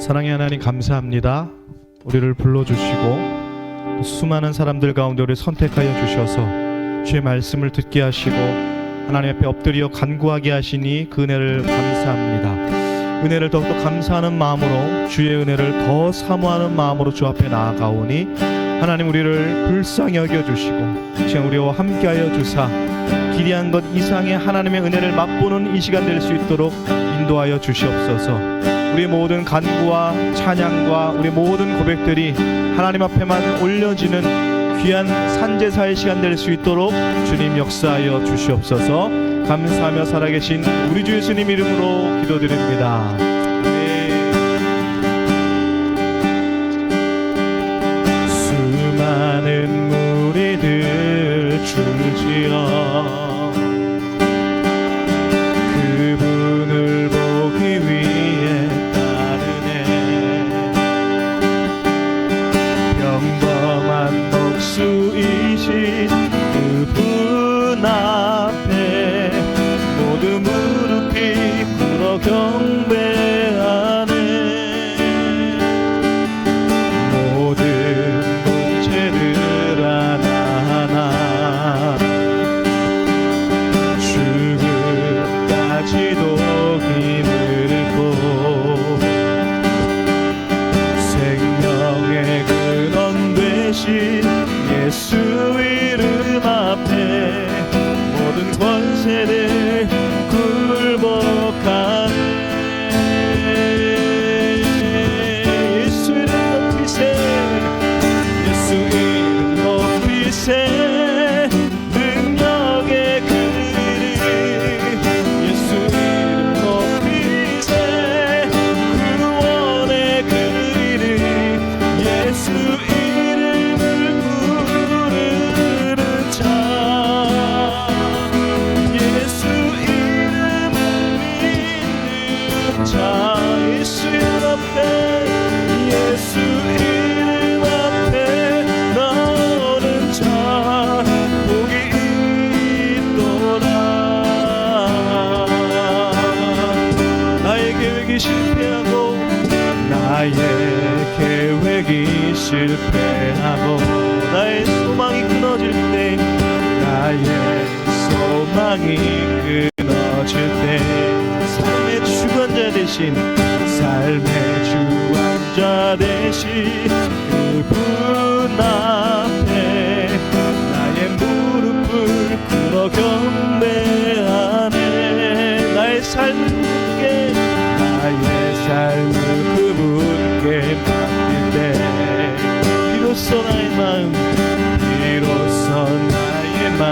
사랑의 하나님, 감사합니다. 우리를 불러주시고 수많은 사람들 가운데 우리를 선택하여 주셔서 주의 말씀을 듣게 하시고 하나님 앞에 엎드려 간구하게 하시니 그 은혜를 감사합니다. 은혜를 더욱더 감사하는 마음으로, 주의 은혜를 더 사모하는 마음으로 주 앞에 나아가오니 하나님, 우리를 불쌍히 여겨주시고 지금 우리와 함께하여 주사 기리한 것 이상의 하나님의 은혜를 맛보는 이 시간 될 수 있도록 인도하여 주시옵소서. 우리 모든 간구와 찬양과 우리 모든 고백들이 하나님 앞에만 올려지는 귀한 산제사의 시간 될 수 있도록 주님 역사하여 주시옵소서. 감사하며 살아계신 우리 주 예수님 이름으로 기도드립니다. 수많은 무리들 줄지어 그분을 보기 위해 평범한 목수이신 그분 앞에 모두 무릎이 꿇어 경배하네. 모든 문제들 하나하나 죽음까지도 힘을 잃고 생명의 근원 되신 예수 이름 앞에 모든 권세를 굴복하네. 예수 이름 높이세, 예수 이름 높이세. 능력의 그 이름 예수 이름 높이세. 구원의 그 이름 예수 이름을 부르는 자, 예수 이름을 믿는 자, 예수 이름 앞에, 예수 이름 앞에 나오는 자 복이 있도다. 나의 계획이 실패하고 나의 계획이 실패하고 나의 소망이 끊어질 때, 나의 소망이 끊어질 때 삶의 주관자 대신, 삶의 주관자 대신 그분 앞에 나의 무릎을 꿇어 경배하네. 나의 삶을 그분께 맡길 때 비로소 나의 마음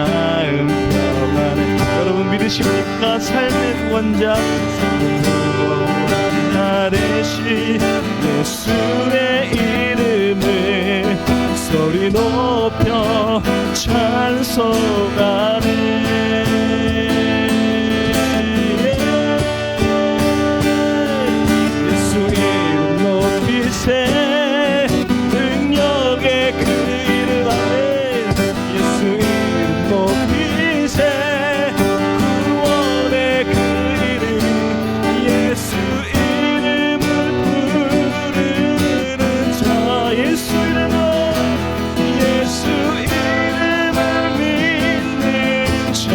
평안해. 여러분 믿으십니까? 삶의 구원자, 구원자 되신 예수의 이름을 소리 높여 찬송하네. 능력의 그 이름 안에 예수 이름 높이세. 구원의 그 이름 예수 이름을 부르는 자, 예수 이름을 믿는 자,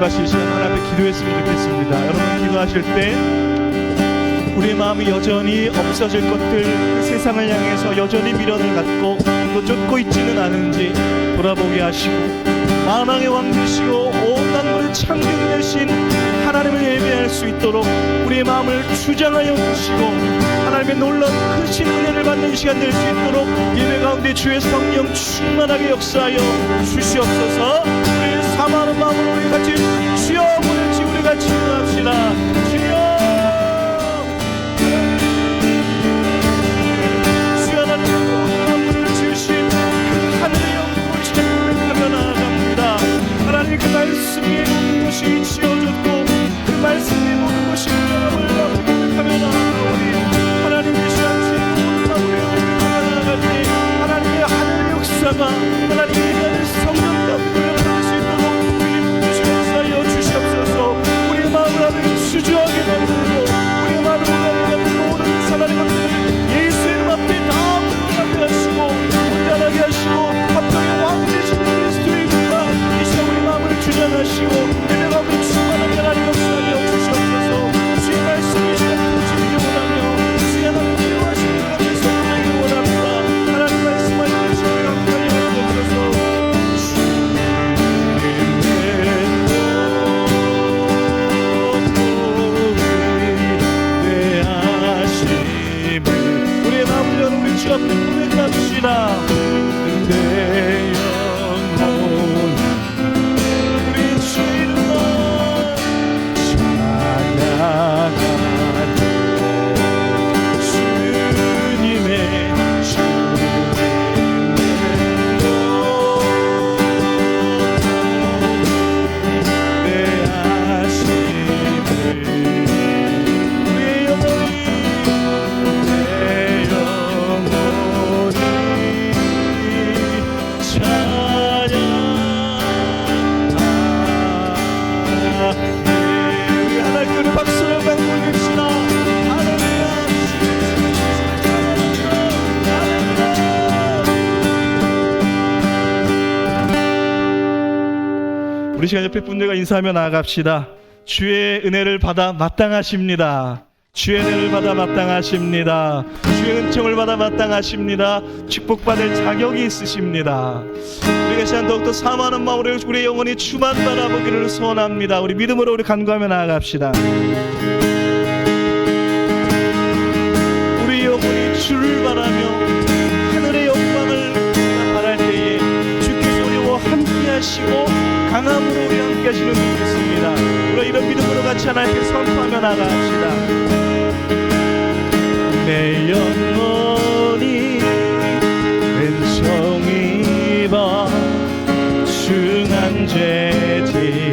같이 이 시간 하나님 앞에 기도했으면 좋겠습니다. 여러분 기도하실 때 우리의 마음이 여전히 없어질 것들, 그 세상을 향해서 여전히 미련을 갖고 또 쫓고 있지는 않은지 돌아보게 하시고, 만왕의 왕 되시고 온 만물의 창조주 되신 하나님을 예배할 수 있도록 우리의 마음을 주장하여 주시고, 하나님의 놀라운 크신 은혜를 받는 시간 될 수 있도록 예배 가운데 주의 성령 충만하게 역사하여 주시옵소서. 우리의 사모하는 마음으로 우리 같이 주여 부르지 우리 같이 기도합시다. 주여 하나님 그 말씀이 모든 것이 지어졌고 그 말씀이 모든 것이 하나님을 고백하며 나아가오니 하나님의 시간이 나아가니 하나님의 하늘 역사가 하나님의 성령 가운데 나타날 수 있도록 우리 주시옵소서. 주시옵소서. 우리의 마음을 하나님 수주하게 만들고 우리의 마음을 하나님 모든 사단의 것들을 예수 이름 앞에 다 불러가게 하시고 온전하게 하시고 합당의 왕 되시는 그리스도의 주장하시고 은혜가 우리 충만하게 하나님 역사하여 주시옵소서. 주의 말씀이 시간 부지기를 원하며 주의 하나님 필요하신 것 앞에 선포하기를 원합니다. 하나님 말씀하여 주시기를 감사히 하옵소서. 주의 우리의 마음을 열어 우리 주 앞에 고백합시다. 내 영혼 우리 시간 옆에 분들과 인사하며 나아갑시다. 주의 은혜를 받아 마땅하십니다. 주의 은혜를 받아 마땅하십니다. 주의 은총을 받아 마땅하십니다. 축복받을 자격이 있으십니다. 우리가 시간 더욱더 사모하는 마음으로 우리의 영혼이 주만 바라보기를 소원합니다. 우리 믿음으로 우리 간구하며 나아갑시다. 우리 영혼이 주를 바라며 하늘의 영광을 바랄 때에 주께서 우리와 함께 하시고 강함으로 우리 함께 하시는 분이 있습니다. 우리 이런 믿음으로 같이 하나님께 선포하며 나아갑시다. 내 영혼이 은총 입어 중한 죄지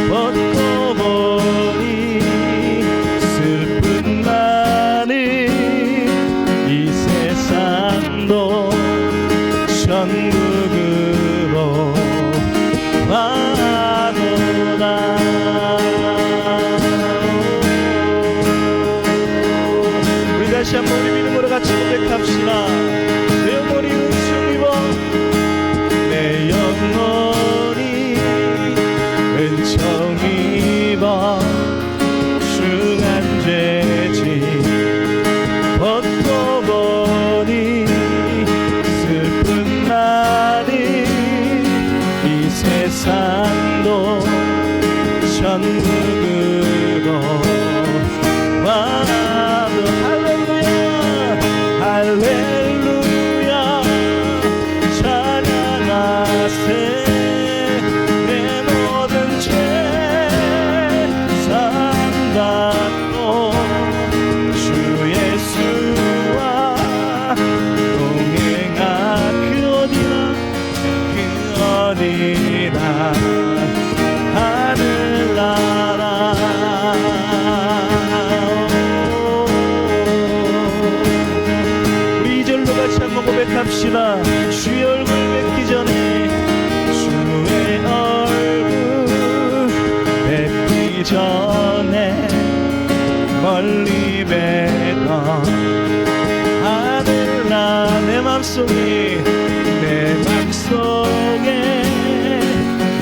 벗고 보니 슬픈 많은 이 세상도 천국으로 와노라. 우리 다시 한번 우리 믿음으로 같이 고백합시다. 내 영혼이 은총 입어 내 영혼이 은총 입어 중한 죄지 벗고 보니 슬픈 날이 이 세상도 천국으로 와도 할렐루야 할렐루야 찬양하세. 내 모든 죄 사함받고 주 예수와 동행하 그 어디나 하늘나라. 우리 이절로 같이 한번 고백합시다. 주의 얼굴 뵙기 전에 주의 얼굴 뵙기 전에 멀리 뵈던 하늘나 내 맘속에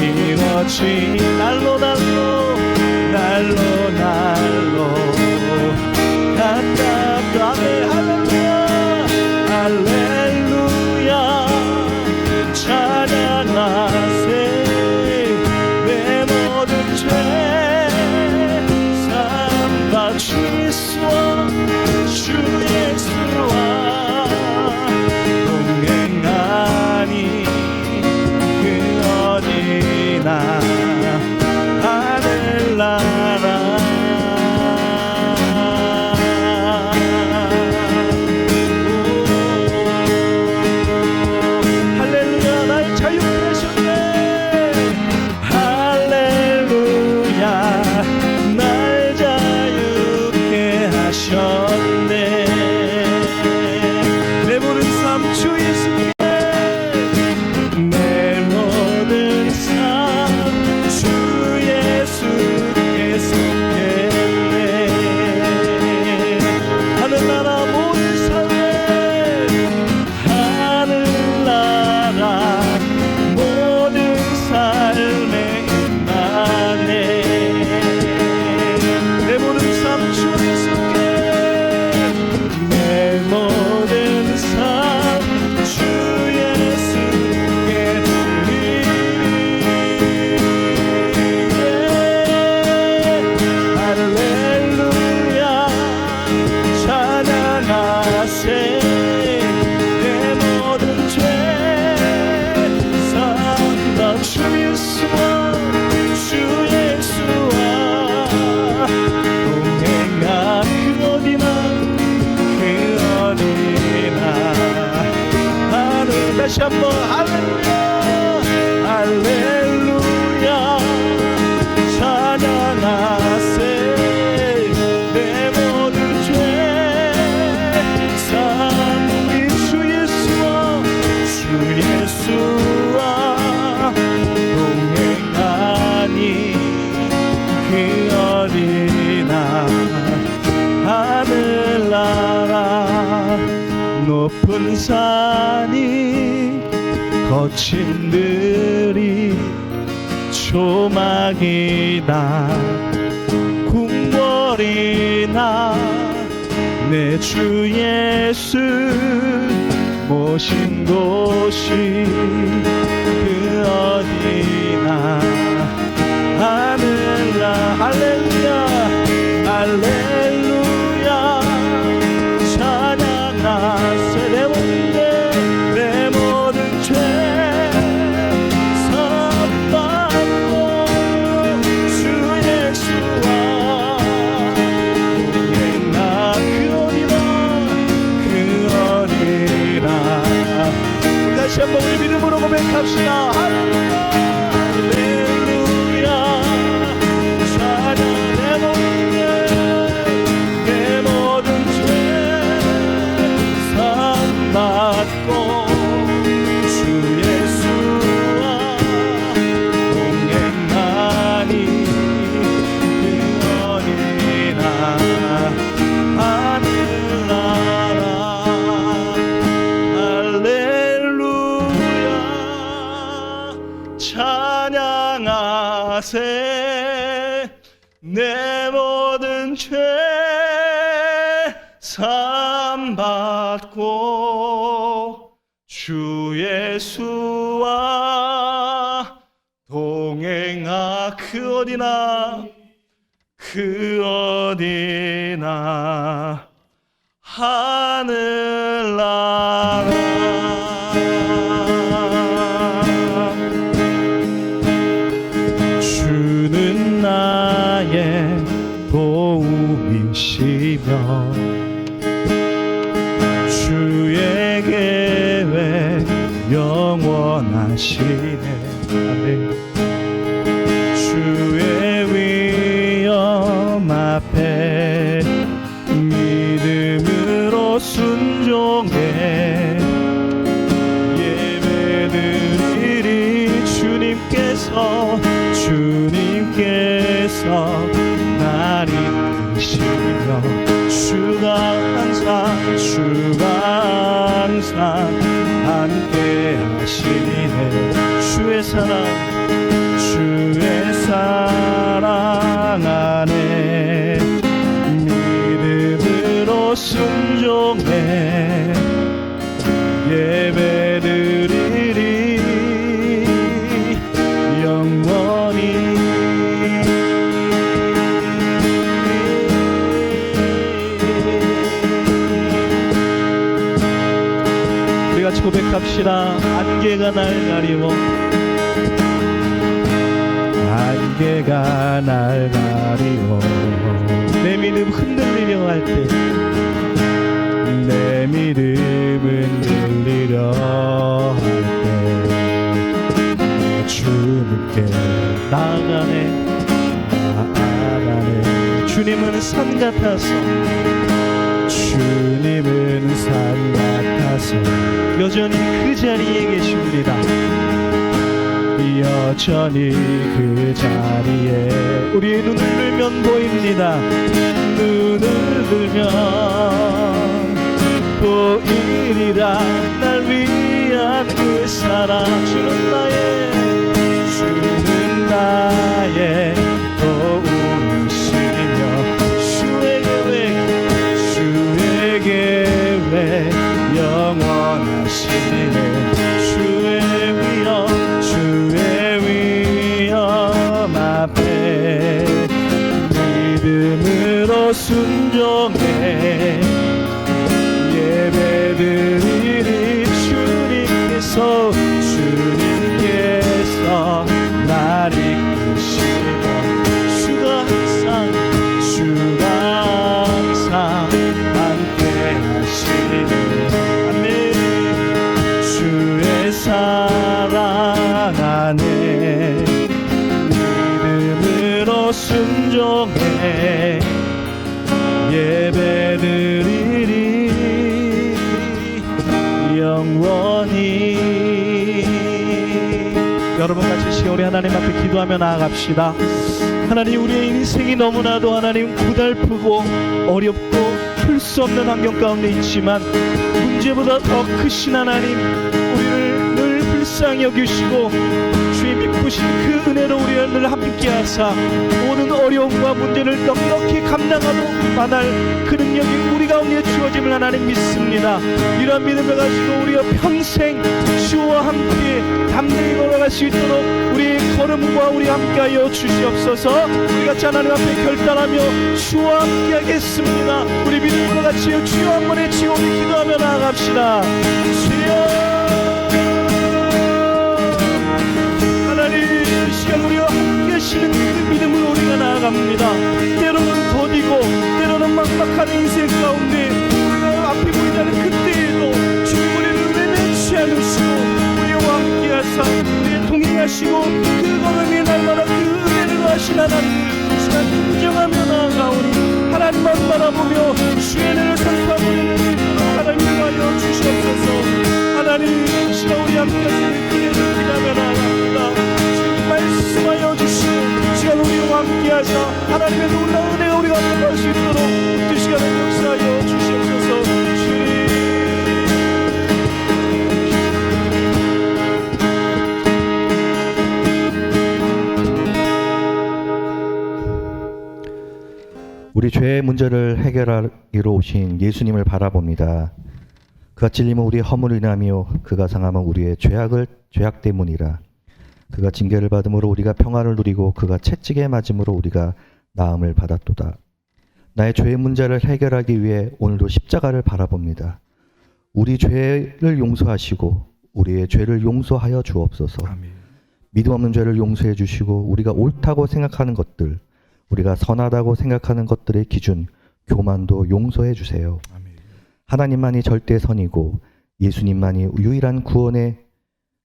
이루어진 오직 날로 같다. 아멘. 할렐루야 찬양하세. 내 모든 죄 삼바치소 주 예수와 동행하니 그 어디나 하늘나라. 다시 한번 할렐루야 할렐루야 찬양하세. 내 모든 죄 우리 주 예수와 동행하니 그 어디나 하늘나라. 높은 산이 거친 들이 조막이나 궁궐이나 내 주 예수 모신 곳이 그 어디나 하늘나. 할렐루야 할렐루야 찬양하세. 내 모든 죄 사함받고 주 예수와 동행하 그 어디나. 다시 한번 우리 믿음으로 고백합시다. 할렐루야 할렐루야 찬양. 내 모든 죄 사함받고 주 예수와 동행하니 그 어디나 하늘나라. 할렐루야 찬양하세. 내 모든 죄 사함받고 주 예수와 동행하 그 어디나 하늘나라. 주는 나의 도움이시며 주의 계획 영원하시네. 아멘. 주의 위엄 앞에 믿음으로 순종해 예배드리리. 주님께서 날 이끄시며 주가 항상 함께 하시네. 주의 사랑 순종해 예배드리리 영원히. 우리 같이 고백합시다. 안개가 날 가리워, 안개가 날 가리워, 내 믿음 흔들리려 할 때, 내 믿음 흔들리려 할 때, 주님께 나아가네, 나아가네. 주님은 산 같아서, 주님은 산 같아서 여전히 그 자리에 계십니다. 여전히 그 자리에 우리의 눈을 들면 보입니다. 눈을 들면 보이리라 날 위한 그 사랑. 주는 나의 도우시며 주의 계획 영원하시네. 주의 위엄 앞에 믿음으로 순종해 예배드리리. 주님께서 날 이끄시고 주가 항상 함께 하시네. 아멘. 주의 사랑 안에 믿음으로 순종해 예배드리리 영원히. 여러분 같이 시간 우리 하나님 앞에 기도하며 나아갑시다. 하나님, 우리의 인생이 너무나도 하나님 고달프고 어렵고 풀 수 없는 환경 가운데 있지만 문제보다 더 크신 하나님, 우리를 늘 불쌍히 여기시고 주의 미쁘신 그 은혜로 우리를 늘 함께 하사 모든 어려움과 문제를 넉넉히 감당하고 만날 그 능력이 우리 가운데 주어짐을 하나님 믿습니다. 이러한 믿음을 가지고 우리가 평생 주와 함께 담대히 걸어갈 수 있도록 우리의 걸음과 우리 함께하여 주시옵소서. 우리 같이 하나님 앞에 결단하며 주와 함께 하겠습니다. 우리 믿음으로 같이 주여 한 번에 지어 기도하며 나아갑시다. 주여, 이 시간 우리와 함께 하시는 그 믿음으로 우리가 나아갑니다. 때로는 더디고 때로는 막막한 인생 가운데 우리가 앞이 보이지 않는 그때에도 주님 우리를 외면치 않으시고 우리와 함께 하사 우리의 동행하시고 그 걸음이 날마다 그 은혜를 하신 하나님을 이 시간 인정하며 나아가오니 하나님만 바라보며 주의 은혜를 선포하고 있는 하나님 인도하여 주시옵소서. 하나님, 이 시간 우리 함께 하시는 그대를 기다려 나아갑니다. 말씀하여 주시고 시간 우리와 함께하사 하나님의 놀라운 은혜가 우리가 경험할 수 있도록 그 시간을 역사하여 주시옵소서. 우리 죄의 문제를 해결하기로 오신 예수님을 바라봅니다. 그가 찔림은 우리의 허물을 인하며 그가 상함은 우리의 죄악 때문이라. 그가 징계를 받음으로 우리가 평안을 누리고 그가 채찍에 맞음으로 우리가 나음을 받았도다. 나의 죄의 문제를 해결하기 위해 오늘도 십자가를 바라봅니다. 우리 죄를 용서하시고 우리의 죄를 용서하여 주옵소서. 아멘. 믿음 없는 죄를 용서해 주시고 우리가 옳다고 생각하는 것들, 우리가 선하다고 생각하는 것들의 기준, 교만도 용서해 주세요. 아멘. 하나님만이 절대 선이고 예수님만이 유일한 구원의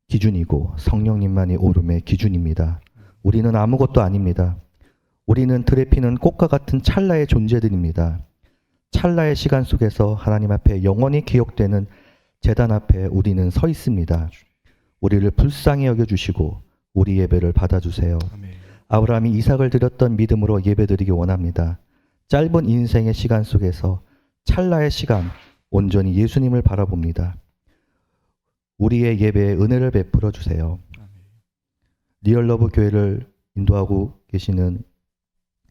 기준이고 성령님만이 오름의 기준입니다. 우리는 아무것도 아닙니다. 우리는 들에 피는 꽃과 같은 찰나의 존재들입니다. 찰나의 시간 속에서 하나님 앞에 영원히 기억되는 제단 앞에 우리는 서 있습니다. 우리를 불쌍히 여겨주시고 우리 예배를 받아주세요. 아멘. 아브라함이 이삭을 드렸던 믿음으로 예배드리기 원합니다. 짧은 인생의 시간 속에서 찰나의 시간 온전히 예수님을 바라봅니다. 우리의 예배에 은혜를 베풀어 주세요. 리얼러브 교회를 인도하고 계시는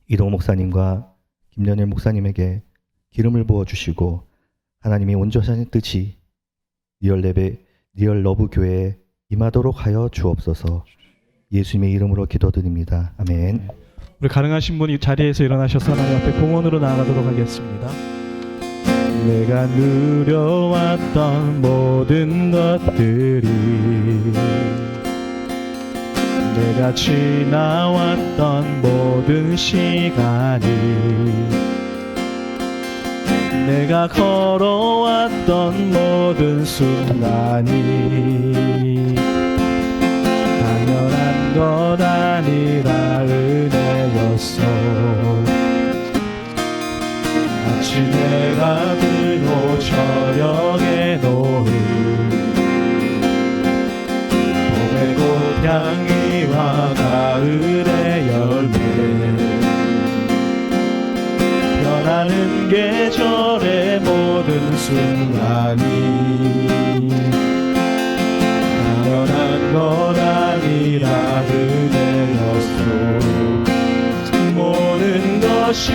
이동 목사님과 김연일 목사님에게 기름을 부어 주시고 하나님이 온전하신 뜻이 리얼 러브 교회에 임하도록 하여 주옵소서. 예수님의 이름으로 기도드립니다. 아멘. 우리 가능하신 분이 자리에서 일어나셔서 하나님 앞에 봉헌으로 나아가도록 하겠습니다. 내가 누려왔던 모든 것들이, 내가 지나왔던 모든 시간이, 내가 걸어왔던 모든 순간이 당연한 것 아니라 은혜였어. 마치 내가 들고 저녁에 노을, 봄의 꽃향기와 가을의 열매, 변하는 계절의 모든 순간이 당연한 것 아니라 은혜였소. 모든 것이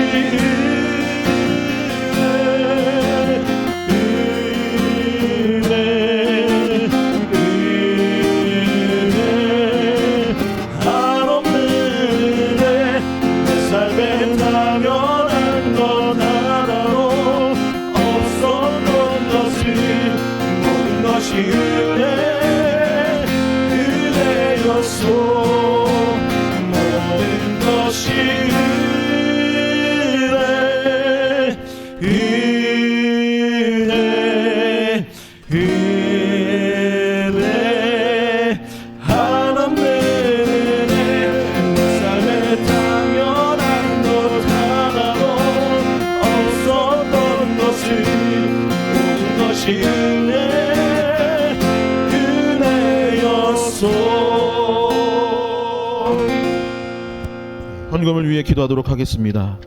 헌금을 위해 기도하도록 하겠습니다.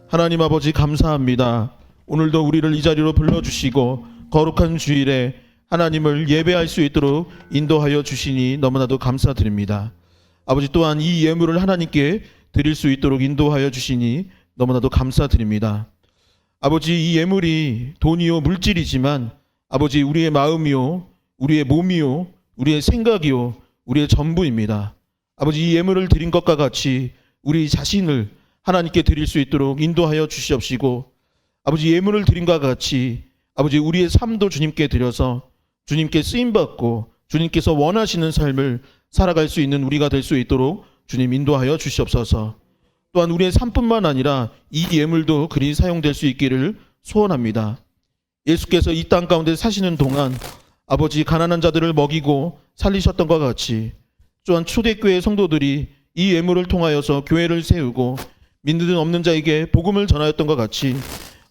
하나님 아버지 감사합니다. 오늘도 우리를 이 자리로 불러주시고 거룩한 주일에 하나님을 예배할 수 있도록 인도하여 주시니 너무나도 감사드립니다. 아버지 또한 이 예물을 하나님께 드릴 수 있도록 인도하여 주시니 너무나도 감사드립니다. 아버지 이 예물이 돈이요 물질이지만 아버지 우리의 마음이요 우리의 몸이요 우리의 생각이요 우리의 전부입니다. 아버지 이 예물을 드린 것과 같이 우리 자신을 하나님께 드릴 수 있도록 인도하여 주시옵시고 아버지 예물을 드린 것과 같이 아버지 우리의 삶도 주님께 드려서 주님께 쓰임받고 주님께서 원하시는 삶을 살아갈 수 있는 우리가 될 수 있도록 주님 인도하여 주시옵소서. 또한 우리의 삶뿐만 아니라 이 예물도 그리 사용될 수 있기를 소원합니다. 예수께서 이 땅 가운데 사시는 동안 아버지 가난한 자들을 먹이고 살리셨던 것과 같이 또한 초대교회 성도들이 이 예물을 통하여서 교회를 세우고 믿는 없는 자에게 복음을 전하였던 것 같이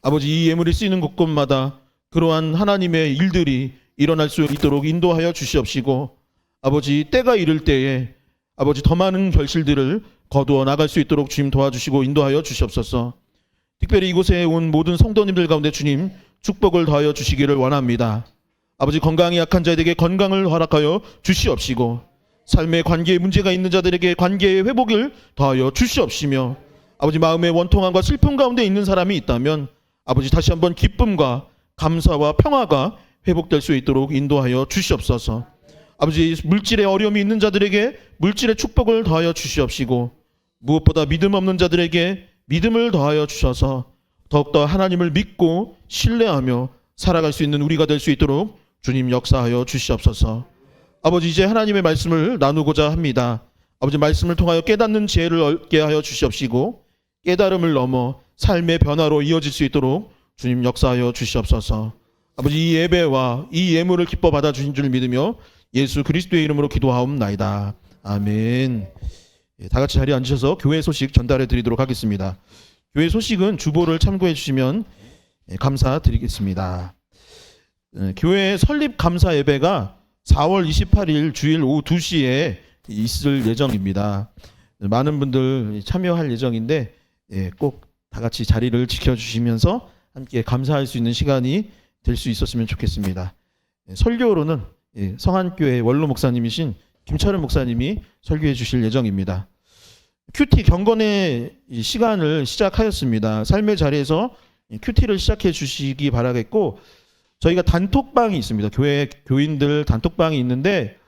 아버지 이 예물이 쓰이는 곳곳마다 그러한 하나님의 일들이 일어날 수 있도록 인도하여 주시옵시고 아버지 때가 이를 때에 아버지 더 많은 결실들을 거두어 나갈 수 있도록 주님 도와주시고 인도하여 주시옵소서. 특별히 이곳에 온 모든 성도님들 가운데 주님 축복을 더하여 주시기를 원합니다. 아버지 건강이 약한 자들에게 건강을 허락하여 주시옵시고 삶의 관계에 문제가 있는 자들에게 관계의 회복을 더하여 주시옵시며 아버지 마음의 원통함과 슬픔 가운데 있는 사람이 있다면 아버지 다시 한번 기쁨과 감사와 평화가 회복될 수 있도록 인도하여 주시옵소서. 아버지 물질의 어려움이 있는 자들에게 물질의 축복을 더하여 주시옵시고 무엇보다 믿음 없는 자들에게 믿음을 더하여 주셔서 더욱더 하나님을 믿고 신뢰하며 살아갈 수 있는 우리가 될 수 있도록 주님 역사하여 주시옵소서. 아버지 이제 하나님의 말씀을 나누고자 합니다. 아버지 말씀을 통하여 깨닫는 지혜를 얻게 하여 주시옵시고 깨달음을 넘어 삶의 변화로 이어질 수 있도록 주님 역사하여 주시옵소서. 아버지 이 예배와 이 예물을 기뻐 받아주신 줄 믿으며 예수 그리스도의 이름으로 기도하옵나이다. 아멘. 다 같이 자리에 앉으셔서 교회 소식 전달해 드리도록 하겠습니다. 교회 소식은 주보를 참고해 주시면 감사드리겠습니다. 교회 설립 감사 예배가 4월 28일 주일 오후 2시에 있을 예정입니다. 많은 분들 참여할 예정인데 꼭 다 같이 자리를 지켜주시면서 함께 감사할 수 있는 시간이 될 수 있었으면 좋겠습니다. 설교로는 성안교회 원로 목사님이신 김철은 목사님이 설교해 주실 예정입니다. 큐티 경건의 시간을 시작하였습니다. 삶의 자리에서 큐티를 시작해 주시기 바라겠고 저희가 단톡방이 있습니다. 교회 교인들 단톡방이 있는데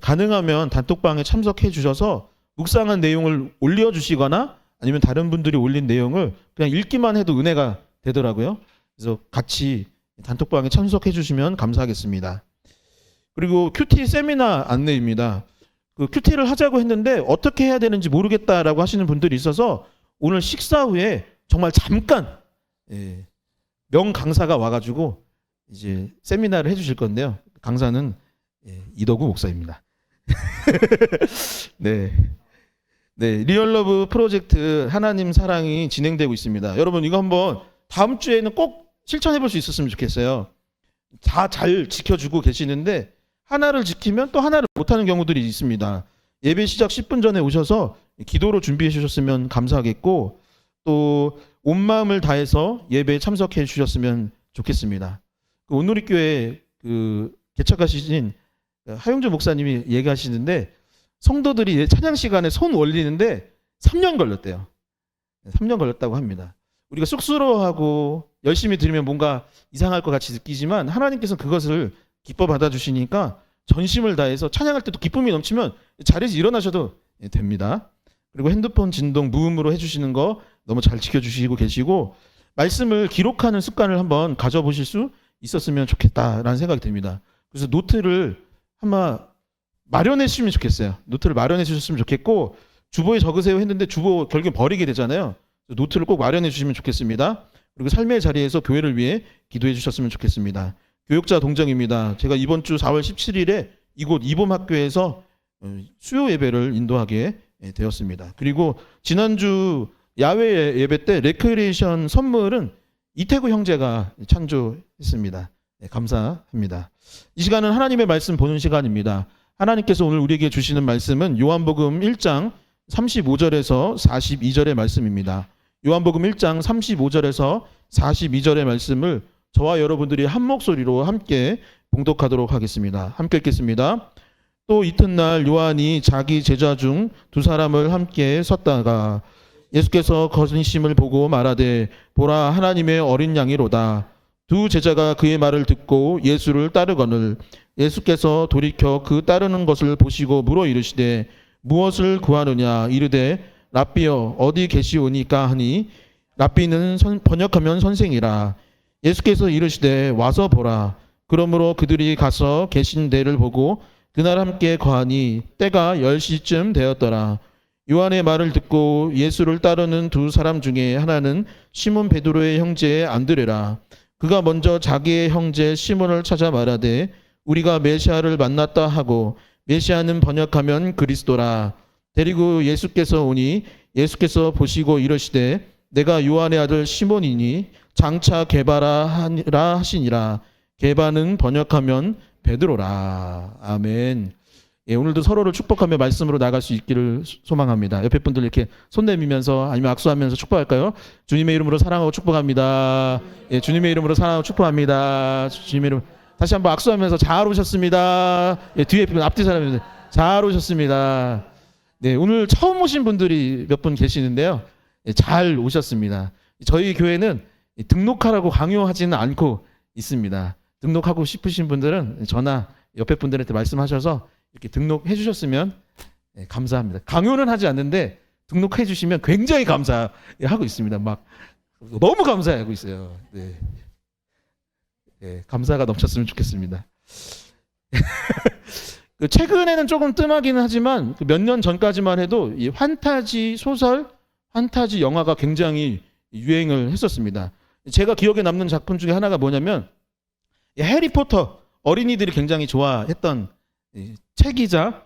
가능하면 단톡방에 참석해 주셔서 묵상한 내용을 올려주시거나 아니면 다른 분들이 올린 내용을 그냥 읽기만 해도 은혜가 되더라고요. 그래서 같이 단톡방에 참석해 주시면 감사하겠습니다. 그리고 큐티 세미나 안내입니다. 그 큐티를 하자고 했는데 어떻게 해야 되는지 모르겠다라고 하시는 분들이 있어서 오늘 식사 후에 정말 잠깐 명 강사가 와가지고 이제 세미나를 해주실 건데요. 강사는 이덕우 목사입니다. 네, 리얼러브 프로젝트 하나님 사랑이 진행되고 있습니다. 여러분 이거 한번 다음 주에는 꼭 실천해 볼 수 있었으면 좋겠어요. 다 잘 지켜주고 계시는데 하나를 지키면 또 하나를 못하는 경우들이 있습니다. 예배 시작 10분 전에 오셔서 기도로 준비해 주셨으면 감사하겠고 또 온 마음을 다해서 예배에 참석해 주셨으면 좋겠습니다. 그 온누리교회 그 개척하신 하용주 목사님이 얘기하시는데 성도들이 찬양 시간에 손 올리는데 3년 걸렸대요. 3년 걸렸다고 합니다. 우리가 쑥스러워하고 열심히 드리면 뭔가 이상할 것 같이 느끼지만 하나님께서 그것을 기뻐 받아주시니까 전심을 다해서 찬양할 때도 기쁨이 넘치면 자리에서 일어나셔도 됩니다. 그리고 핸드폰 진동 무음으로 해주시는 거 너무 잘 지켜주시고 계시고 말씀을 기록하는 습관을 한번 가져보실 수 있었으면 좋겠다라는 생각이 듭니다. 그래서 노트를 한번 마련해 주시면 좋겠어요. 노트를 마련해 주셨으면 좋겠고 주보에 적으세요 했는데 주보 결국엔 버리게 되잖아요. 노트를 꼭 마련해 주시면 좋겠습니다. 그리고 삶의 자리에서 교회를 위해 기도해 주셨으면 좋겠습니다. 교육자 동정입니다. 제가 이번 주 4월 17일에 이곳 이봄학교에서 수요 예배를 인도하게 되었습니다. 그리고 지난주 야외 예배 때 레크리에이션 선물은 이태구 형제가 찬조했습니다. 감사합니다. 이 시간은 하나님의 말씀 보는 시간입니다. 하나님께서 오늘 우리에게 주시는 말씀은 요한복음 1장 35절에서 42절의 말씀입니다. 요한복음 1장 35절에서 42절의 말씀을 저와 여러분들이 한 목소리로 함께 봉독하도록 하겠습니다. 함께 읽겠습니다. 또 이튿날 요한이 자기 제자 중 두 사람을 함께 섰다가 예수께서 거짓심을 보고 말하되 보라 하나님의 어린 양이로다. 두 제자가 그의 말을 듣고 예수를 따르거늘 예수께서 돌이켜 그 따르는 것을 보시고 물어 이르시되 무엇을 구하느냐 이르되 랍비여 어디 계시오니까 하니 랍비는 번역하면 선생이라. 예수께서 이르시되 와서 보라. 그러므로 그들이 가서 계신 데를 보고 그날 함께 거하니 때가 10시쯤 되었더라. 요한의 말을 듣고 예수를 따르는 두 사람 중에 하나는 시몬 베드로의 형제 안드레라. 그가 먼저 자기의 형제 시몬을 찾아 말하되 우리가 메시아를 만났다 하고 메시아는 번역하면 그리스도라. 데리고 예수께서 오니 예수께서 보시고 이르시되 내가 요한의 아들 시몬이니 장차 게바라 하니라 하시니라. 게바는 번역하면 베드로라. 아멘. 예, 오늘도 서로를 축복하며 말씀으로 나갈 수 있기를 소망합니다. 옆에 분들 이렇게 손 내밀면서 아니면 악수하면서 축복할까요? 주님의 이름으로 사랑하고 축복합니다. 예, 주님의 이름으로 사랑하고 축복합니다. 주님의 이름 다시 한번 악수하면서 잘 오셨습니다. 예, 뒤에 분 앞뒤 사람들 잘 오셨습니다. 네, 오늘 처음 오신 분들이 몇 분 계시는데요. 예, 잘 오셨습니다. 저희 교회는 등록하라고 강요하지는 않고 있습니다. 등록하고 싶으신 분들은 전화 옆에 분들한테 말씀하셔서 이렇게 등록해 주셨으면 감사합니다. 강요는 하지 않는데 등록해 주시면 굉장히 감사하고 있습니다. 막 너무 감사하고 있어요. 네. 네, 감사가 넘쳤으면 좋겠습니다. 최근에는 조금 뜸하기는 하지만 몇 년 전까지만 해도 이 판타지 소설, 판타지 영화가 굉장히 유행을 했었습니다. 제가 기억에 남는 작품 중에 하나가 뭐냐면 해리포터, 어린이들이 굉장히 좋아했던 책이자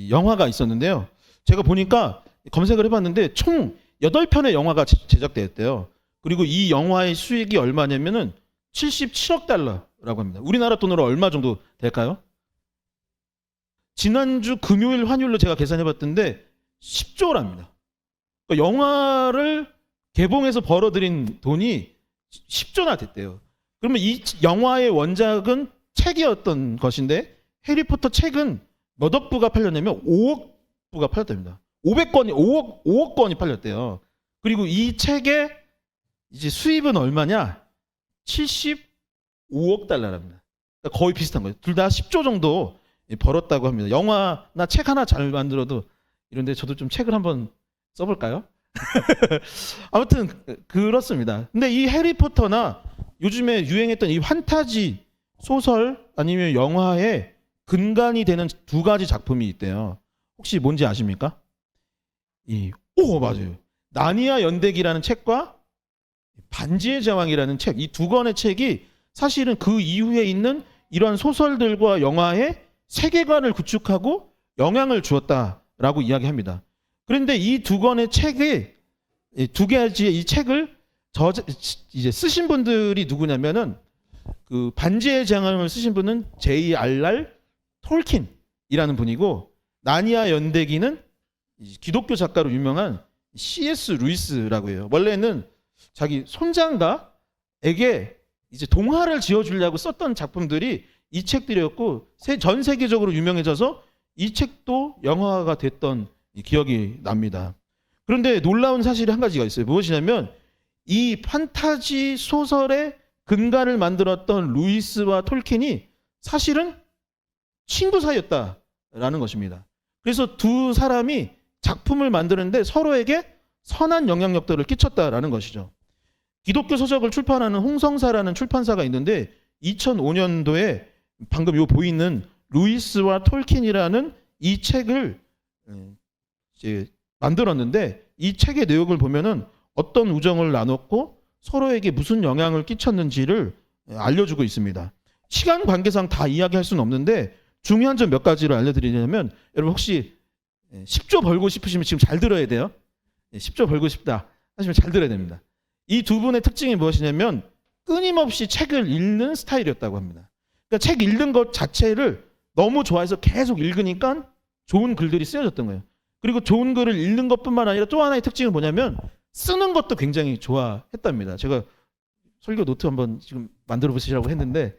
영화가 있었는데요. 제가 보니까 검색을 해봤는데 총 8편의 영화가 제작되었대요. 그리고 이 영화의 수익이 얼마냐면은 77억 달러라고 합니다. 우리나라 돈으로 얼마 정도 될까요? 지난주 금요일 환율로 제가 계산해봤던데 10조랍니다. 그러니까 영화를 개봉해서 벌어들인 돈이 10조나 됐대요. 그러면 이 영화의 원작은 책이었던 것인데 해리포터 책은 몇 억 부가 팔렸냐면 5억 부가 팔렸답니다. 5억 권이 팔렸대요. 그리고 이 책의 이제 수입은 얼마냐? 76억 5억 달러랍니다. 그러니까 거의 비슷한 거예요. 둘 다 10조 정도 벌었다고 합니다. 영화나 책 하나 잘 만들어도 이런데 저도 좀 책을 한번 써볼까요? 아무튼 그렇습니다. 근데 이 해리포터나 요즘에 유행했던 이 판타지 소설 아니면 영화의 근간이 되는 두 가지 작품이 있대요. 혹시 뭔지 아십니까? 맞아요. 나니아 연대기라는 책과 반지의 제왕이라는 책, 이 두 권의 책이 사실은 그 이후에 있는 이러한 소설들과 영화의 세계관을 구축하고 영향을 주었다라고 이야기합니다. 그런데 이 두 권의 책이 두 가지의 이 책을 이제 쓰신 분들이 누구냐면은 그 반지의 제왕을 쓰신 분은 J.R.R. 톨킨이라는 분이고 나니아 연대기는 기독교 작가로 유명한 C.S. 루이스라고 해요. 원래는 자기 손장가에게 이제 동화를 지어주려고 썼던 작품들이 이 책들이었고 전 세계적으로 유명해져서 이 책도 영화가 됐던 기억이 납니다. 그런데 놀라운 사실이 한 가지가 있어요. 무엇이냐면 이 판타지 소설의 근간을 만들었던 루이스와 톨킨이 사실은 친구 사이였다라는 것입니다. 그래서 두 사람이 작품을 만드는데 서로에게 선한 영향력들을 끼쳤다라는 것이죠. 기독교 서적을 출판하는 홍성사라는 출판사가 있는데 2005년도에 방금 요 보이는 루이스와 톨킨이라는 이 책을 이제 만들었는데 이 책의 내용을 보면은 어떤 우정을 나눴고 서로에게 무슨 영향을 끼쳤는지를 알려주고 있습니다. 시간 관계상 다 이야기할 수는 없는데 중요한 점 몇 가지를 알려드리냐면 여러분 혹시 10조 벌고 싶으시면 지금 잘 들어야 돼요. 10조 벌고 싶다 하시면 잘 들어야 됩니다. 이 두 분의 특징이 무엇이냐면 끊임없이 책을 읽는 스타일이었다고 합니다. 그러니까 책 읽는 것 자체를 너무 좋아해서 계속 읽으니까 좋은 글들이 쓰여졌던 거예요. 그리고 좋은 글을 읽는 것뿐만 아니라 또 하나의 특징은 뭐냐면 쓰는 것도 굉장히 좋아했답니다. 제가 설교 노트 한번 지금 만들어 보시라고 했는데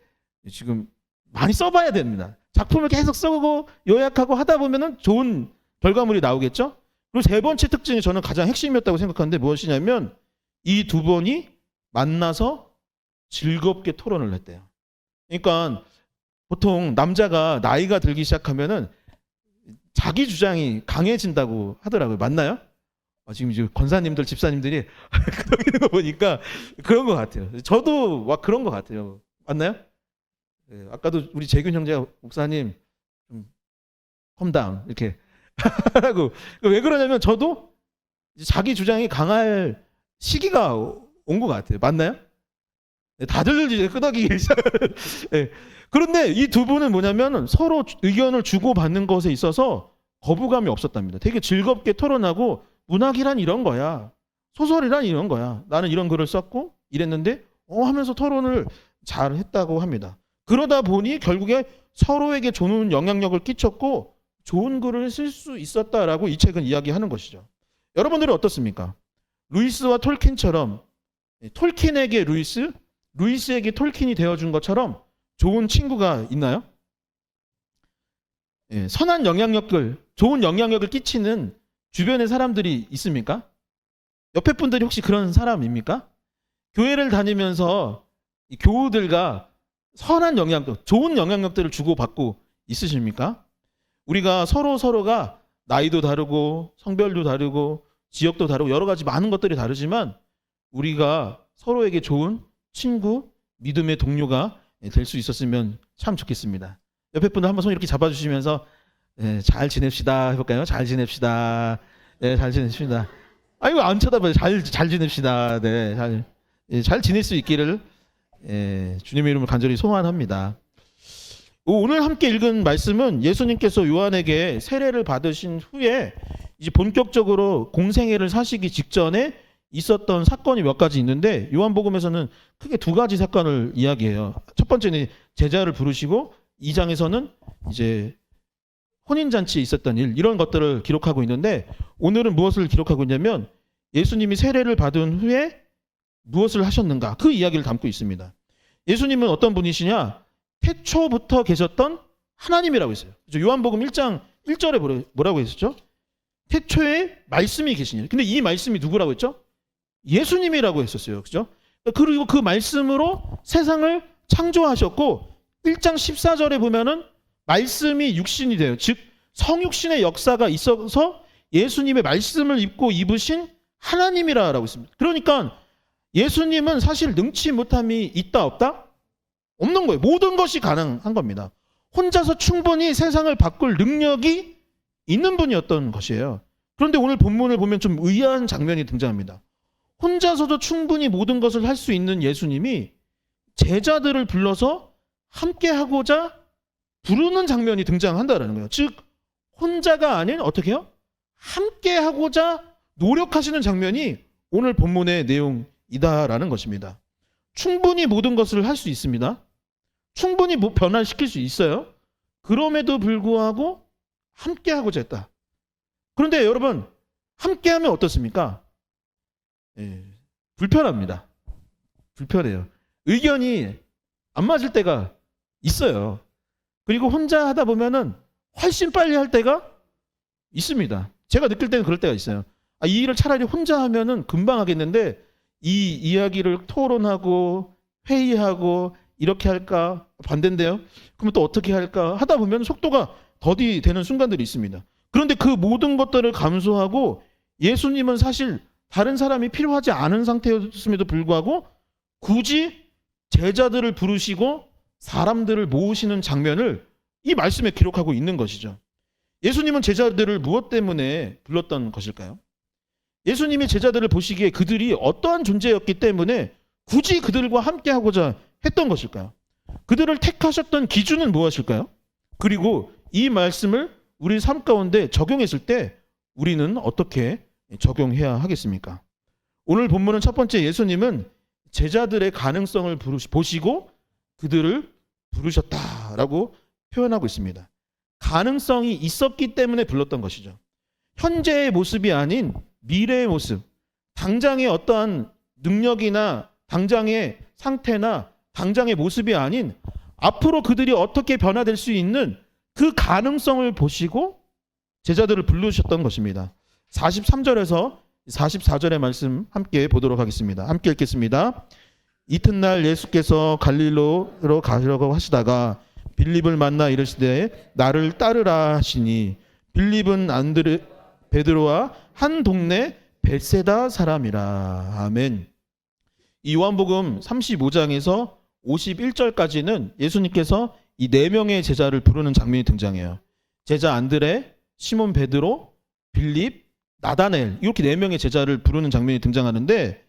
지금 많이 써봐야 됩니다. 작품을 계속 쓰고 요약하고 하다 보면은 좋은 결과물이 나오겠죠. 그리고 세 번째 특징이 저는 가장 핵심이었다고 생각하는데 무엇이냐면 이 두 분이 만나서 즐겁게 토론을 했대요. 그러니까 보통 남자가 나이가 들기 시작하면은 자기 주장이 강해진다고 하더라고요. 맞나요? 지금 이제 권사님들, 집사님들이 그러고 있는 거 보니까 그런 것 같아요. 저도 막 그런 것 같아요. 맞나요? 네, 아까도 우리 재균 형제가 목사님 좀 컴다운 이렇게 하라고. 왜 그러냐면 저도 자기 주장이 강할 시기가 온 것 같아요. 맞나요? 네, 다들 이제 끄덕이기 시작을. 네. 그런데 이 두 분은 뭐냐면 서로 의견을 주고받는 것에 있어서 거부감이 없었답니다. 되게 즐겁게 토론하고 문학이란 이런 거야. 소설이란 이런 거야. 나는 이런 글을 썼고 이랬는데 하면서 토론을 잘 했다고 합니다. 그러다 보니 결국에 서로에게 좋은 영향력을 끼쳤고 좋은 글을 쓸 수 있었다라고 이 책은 이야기하는 것이죠. 여러분들은 어떻습니까? 루이스와 톨킨처럼 톨킨에게 루이스, 루이스에게 톨킨이 되어준 것처럼 좋은 친구가 있나요? 선한 영향력을, 좋은 영향력을 끼치는 주변의 사람들이 있습니까? 옆에 분들이 혹시 그런 사람입니까? 교회를 다니면서 이 교우들과 선한 영향력, 좋은 영향력들을 주고받고 있으십니까? 우리가 서로가 나이도 다르고 성별도 다르고 지역도 다르고 여러 가지 많은 것들이 다르지만 우리가 서로에게 좋은 친구, 믿음의 동료가 될 수 있었으면 참 좋겠습니다. 옆에 분들 한번 손 이렇게 잡아주시면서 잘 지냅시다 해볼까요? 잘 지냅시다. 네, 잘 지냅시다. 아이고 안 쳐다봐요. 잘 지냅시다. 네, 잘 지낼 수 있기를 주님의 이름을 간절히 소원합니다. 오늘 함께 읽은 말씀은 예수님께서 요한에게 세례를 받으신 후에 이제 본격적으로 공생애를 사시기 직전에 있었던 사건이 몇 가지 있는데 요한복음에서는 크게 두 가지 사건을 이야기해요. 첫 번째는 제자를 부르시고 2장에서는 이제 혼인잔치에 있었던 일, 이런 것들을 기록하고 있는데 오늘은 무엇을 기록하고 있냐면 예수님이 세례를 받은 후에 무엇을 하셨는가, 그 이야기를 담고 있습니다. 예수님은 어떤 분이시냐? 태초부터 계셨던 하나님이라고 했어요. 요한복음 1장 1절에 뭐라고 했었죠? 태초에 말씀이 계시니. 근데 이 말씀이 누구라고 했죠? 예수님이라고 했었어요. 그죠? 그리고 그 말씀으로 세상을 창조하셨고 1장 14절에 보면은 말씀이 육신이 돼요. 즉 성육신의 역사가 있어서 예수님의 말씀을 입고 입으신 하나님이라고 있습니다. 그러니까 예수님은 사실 능치 못함이 있다 없다? 없는 거예요. 모든 것이 가능한 겁니다. 혼자서 충분히 세상을 바꿀 능력이 있는 분이었던 것이에요. 그런데 오늘 본문을 보면 좀 의아한 장면이 등장합니다. 혼자서도 충분히 모든 것을 할 수 있는 예수님이 제자들을 불러서 함께하고자 부르는 장면이 등장한다는 거예요. 즉 혼자가 아닌 어떻게 해요? 함께하고자 노력하시는 장면이 오늘 본문의 내용이다라는 것입니다. 충분히 모든 것을 할 수 있습니다. 충분히 변화시킬 수 있어요. 그럼에도 불구하고 함께하고자 했다. 그런데 여러분 함께하면 어떻습니까? 불편합니다. 불편해요. 의견이 안 맞을 때가 있어요. 그리고 혼자 하다 보면은 훨씬 빨리 할 때가 있습니다. 제가 느낄 때는 그럴 때가 있어요. 이 일을 차라리 혼자 하면은 금방 하겠는데 이 이야기를 토론하고 회의하고 이렇게 할까 반대인데요. 그러면 또 어떻게 할까 하다 보면 속도가 더디 되는 순간들이 있습니다. 그런데 그 모든 것들을 감수하고 예수님은 사실 다른 사람이 필요하지 않은 상태였음에도 불구하고 굳이 제자들을 부르시고 사람들을 모으시는 장면을 이 말씀에 기록하고 있는 것이죠. 예수님은 제자들을 무엇 때문에 불렀던 것일까요? 예수님이 제자들을 보시기에 그들이 어떠한 존재였기 때문에 굳이 그들과 함께하고자 했던 것일까요? 그들을 택하셨던 기준은 무엇일까요? 그리고 이 말씀을 우리 삶 가운데 적용했을 때 우리는 어떻게 적용해야 하겠습니까? 오늘 본문은 첫 번째 예수님은 제자들의 가능성을 보시고 그들을 부르셨다라고 표현하고 있습니다. 가능성이 있었기 때문에 불렀던 것이죠. 현재의 모습이 아닌 미래의 모습, 당장의 어떠한 능력이나 당장의 상태나 당장의 모습이 아닌 앞으로 그들이 어떻게 변화될 수 있는 그 가능성을 보시고 제자들을 부르셨던 것입니다. 43절에서 44절의 말씀 함께 보도록 하겠습니다. 함께 읽겠습니다. 이튿날 예수께서 갈릴리로 가려고 하시다가 빌립을 만나 이르시되 나를 따르라 하시니 빌립은 베드로와 한 동네 벳세다 사람이라. 아멘. 이 요한복음 35장에서 51절까지는 예수님께서 이 네 명의 제자를 부르는 장면이 등장해요. 제자 안드레, 시몬 베드로, 빌립, 나다넬 이렇게 네 명의 제자를 부르는 장면이 등장하는데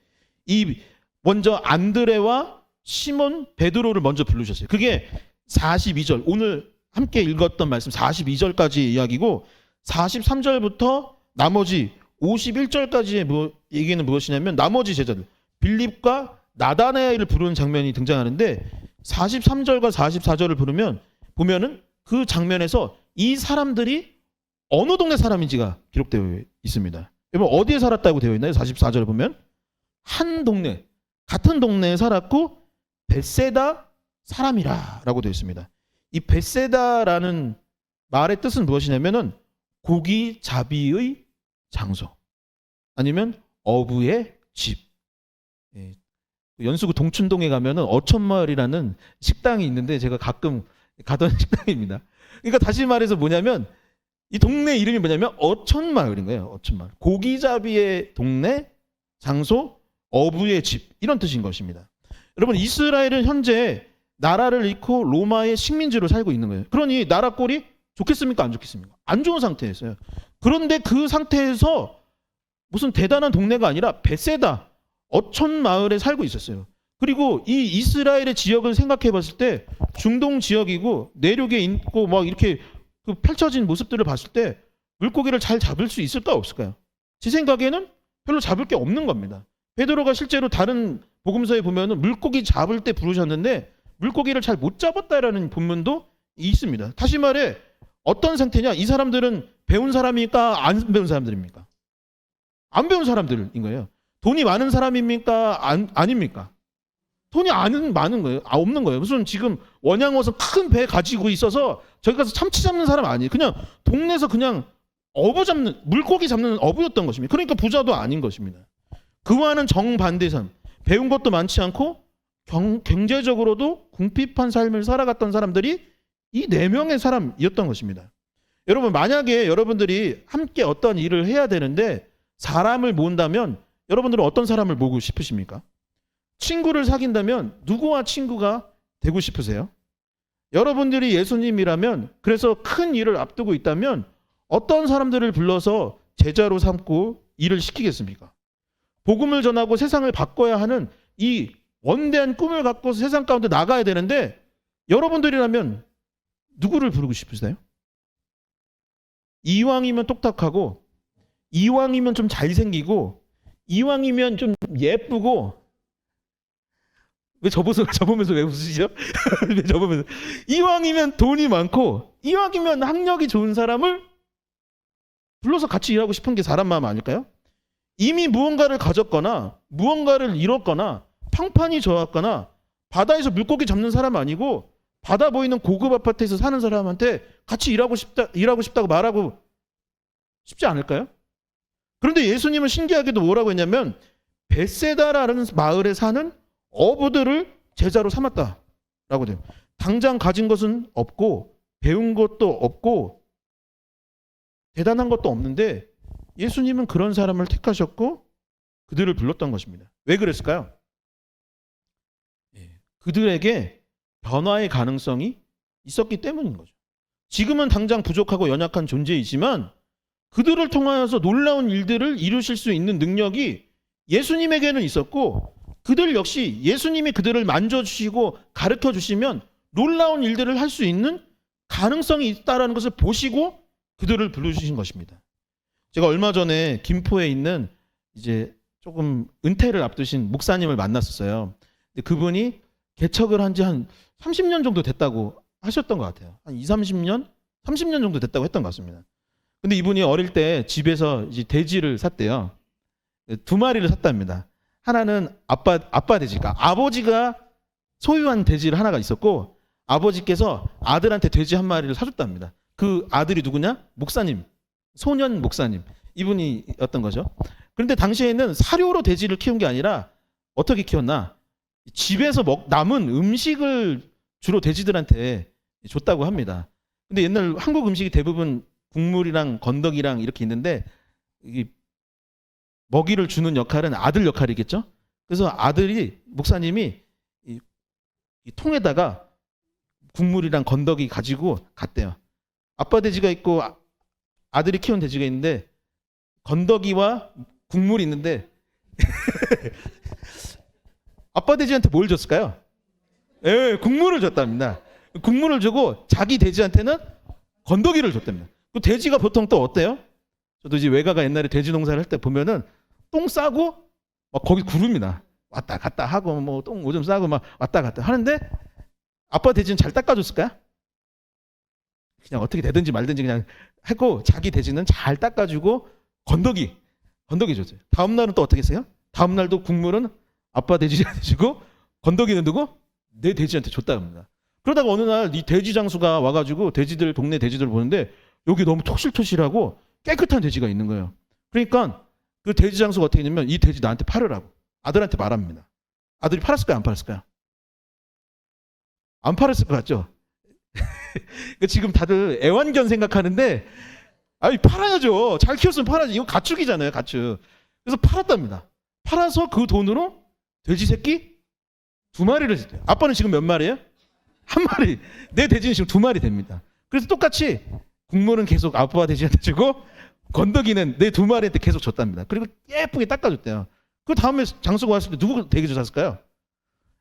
이 먼저 안드레와 시몬 베드로를 먼저 부르셨어요. 그게 42절 오늘 함께 읽었던 말씀 42절까지의 이야기고 43절부터 나머지 51절까지의 얘기는 무엇이냐면 나머지 제자들 빌립과 나다나엘을 부르는 장면이 등장하는데 43절과 44절을 보면은 그 장면에서 이 사람들이 어느 동네 사람인지가 기록되어 있습니다. 여러분 어디에 살았다고 되어 있나요? 44절을 보면 한 동네 같은 동네에 살았고 벳세다 사람이라라고 되어 있습니다. 이 벳세다라는 말의 뜻은 무엇이냐면은 고기잡이의 장소 아니면 어부의 집. 연수구 동춘동에 가면은 어촌마을이라는 식당이 있는데 제가 가끔 가던 식당입니다. 그러니까 다시 말해서 뭐냐면 이 동네 이름이 뭐냐면 어촌마을인 거예요. 어촌마을. 고기잡이의 동네, 장소, 어부의 집 이런 뜻인 것입니다. 여러분 이스라엘은 현재 나라를 잃고 로마의 식민지로 살고 있는 거예요. 그러니 나라 꼴이 좋겠습니까? 안 좋겠습니까? 안 좋은 상태였어요. 그런데 그 상태에서 무슨 대단한 동네가 아니라 벳세다 어촌 마을에 살고 있었어요. 그리고 이 이스라엘의 지역을 생각해 봤을 때 중동 지역이고 내륙에 있고 막 이렇게 그 펼쳐진 모습들을 봤을 때 물고기를 잘 잡을 수 있을까 없을까요? 제 생각에는 별로 잡을 게 없는 겁니다. 베드로가 실제로 다른 복음서에 보면은 물고기 잡을 때 부르셨는데 물고기를 잘 못 잡았다라는 본문도 있습니다. 다시 말해 어떤 상태냐? 이 사람들은 배운 사람입니까? 안 배운 사람들입니까? 안 배운 사람들인 거예요. 돈이 많은 사람입니까? 아닙니까? 돈이 많은 거예요. 없는 거예요. 무슨 지금 원양어선 큰 배 가지고 있어서 저기 가서 참치 잡는 사람 아니에요. 그냥 동네에서 그냥 물고기 잡는 어부였던 것입니다. 그러니까 부자도 아닌 것입니다. 그와는 정반대의 삶. 배운 것도 많지 않고 경제적으로도 궁핍한 삶을 살아갔던 사람들이 이 4명의 사람이었던 것입니다. 여러분, 만약에 여러분들이 함께 어떤 일을 해야 되는데 사람을 모은다면 여러분들은 어떤 사람을 모으고 싶으십니까? 친구를 사귄다면 누구와 친구가 되고 싶으세요? 여러분들이 예수님이라면, 그래서 큰 일을 앞두고 있다면 어떤 사람들을 불러서 제자로 삼고 일을 시키겠습니까? 복음을 전하고 세상을 바꿔야 하는 이 원대한 꿈을 갖고 세상 가운데 나가야 되는데 여러분들이라면 누구를 부르고 싶으세요? 이왕이면 똑딱하고, 이왕이면 좀 잘생기고, 이왕이면 좀 예쁘고, 왜 저보면서 왜 웃으시죠? 왜 저보면서. 이왕이면 돈이 많고, 이왕이면 학력이 좋은 사람을 불러서 같이 일하고 싶은 게 사람 마음 아닐까요? 이미 무언가를 가졌거나 무언가를 잃었거나 평판이 좋았거나 바다에서 물고기 잡는 사람 아니고 바다 보이는 고급 아파트에서 사는 사람한테 같이 일하고 싶다고 말하고 싶지 않을까요? 그런데 예수님은 신기하게도 뭐라고 했냐면 벳세다라는 마을에 사는 어부들을 제자로 삼았다라고 돼요. 당장 가진 것은 없고 배운 것도 없고 대단한 것도 없는데 예수님은 그런 사람을 택하셨고 그들을 불렀던 것입니다. 왜 그랬을까요? 그들에게 변화의 가능성이 있었기 때문인 거죠. 지금은 당장 부족하고 연약한 존재이지만 그들을 통하여서 놀라운 일들을 이루실 수 있는 능력이 예수님에게는 있었고 그들 역시 예수님이 그들을 만져주시고 가르쳐주시면 놀라운 일들을 할 수 있는 가능성이 있다는 것을 보시고 그들을 불러주신 것입니다. 제가 얼마 전에 김포에 있는 이제 조금 은퇴를 앞두신 목사님을 만났었어요. 근데 그분이 개척을 한 지 한 30년 정도 됐다고 하셨던 것 같아요. 한 30년 정도 됐다고 했던 것 같습니다. 근데 이분이 어릴 때 집에서 이제 돼지를 샀대요. 2마리를 샀답니다. 하나는 아빠 돼지가, 아버지가 소유한 돼지를 하나가 있었고 아버지께서 아들한테 돼지 1마리를 사줬답니다. 그 아들이 누구냐? 목사님, 소년 목사님, 이분이었던 거죠. 그런데 당시에는 사료로 돼지를 키운 게 아니라 어떻게 키웠나? 집에서 남은 음식을 주로 돼지들한테 줬다고 합니다. 근데 옛날 한국 음식이 대부분 국물이랑 건더기랑 이렇게 있는데 이 먹이를 주는 역할은 아들 역할이겠죠. 그래서 아들이, 목사님이 이 통에다가 국물이랑 건더기 가지고 갔대요. 아빠 돼지가 있고 아들이 키운 돼지가 있는데 건더기와 국물이 있는데 아빠 돼지한테 뭘 줬을까요? 예, 국물을 줬답니다. 국물을 주고 자기 돼지한테는 건더기를 줬답니다. 그 돼지가 보통 또 어때요? 저도 이제 외가가 옛날에 돼지 농사를 할 때 보면은 똥 싸고 막 거기 구릅니다. 왔다 갔다 하고 뭐 똥 오줌 싸고 막 왔다 갔다 하는데 아빠 돼지는 잘 닦아줬을까요? 그냥 어떻게 되든지 말든지 그냥 했고 자기 돼지는 잘 닦아주고 건더기 줬어요. 다음 날은 또 어떻게 했어요? 다음 날도 국물은 아빠 돼지한테 주고 건더기는 누구? 내 돼지한테 줬다 합니다. 그러다가 어느 날 이 돼지 장수가 와가지고 동네 돼지들 보는데 여기 너무 토실토실하고 깨끗한 돼지가 있는 거예요. 그러니까 그 돼지 장수가 어떻게 했냐면 이 돼지 나한테 팔으라고 아들한테 말합니다. 아들이 팔았을까요? 안 팔았을까요? 안 팔았을 것 같죠? 지금 다들 애완견 생각하는데 아니 팔아야죠. 잘 키웠으면 팔아야지. 이거 가축이잖아요, 가축. 그래서 팔았답니다. 팔아서 그 돈으로 돼지 새끼 2마리를 줬대요. 아빠는 지금 몇 마리예요? 1마리. 내 돼지는 지금 2마리 됩니다. 그래서 똑같이 국물은 계속 아빠 돼지한테 주고 건더기는 내 2마리한테 계속 줬답니다. 그리고 예쁘게 닦아줬대요. 그 다음에 장수가 왔을 때 누구 돼지 샀을까요?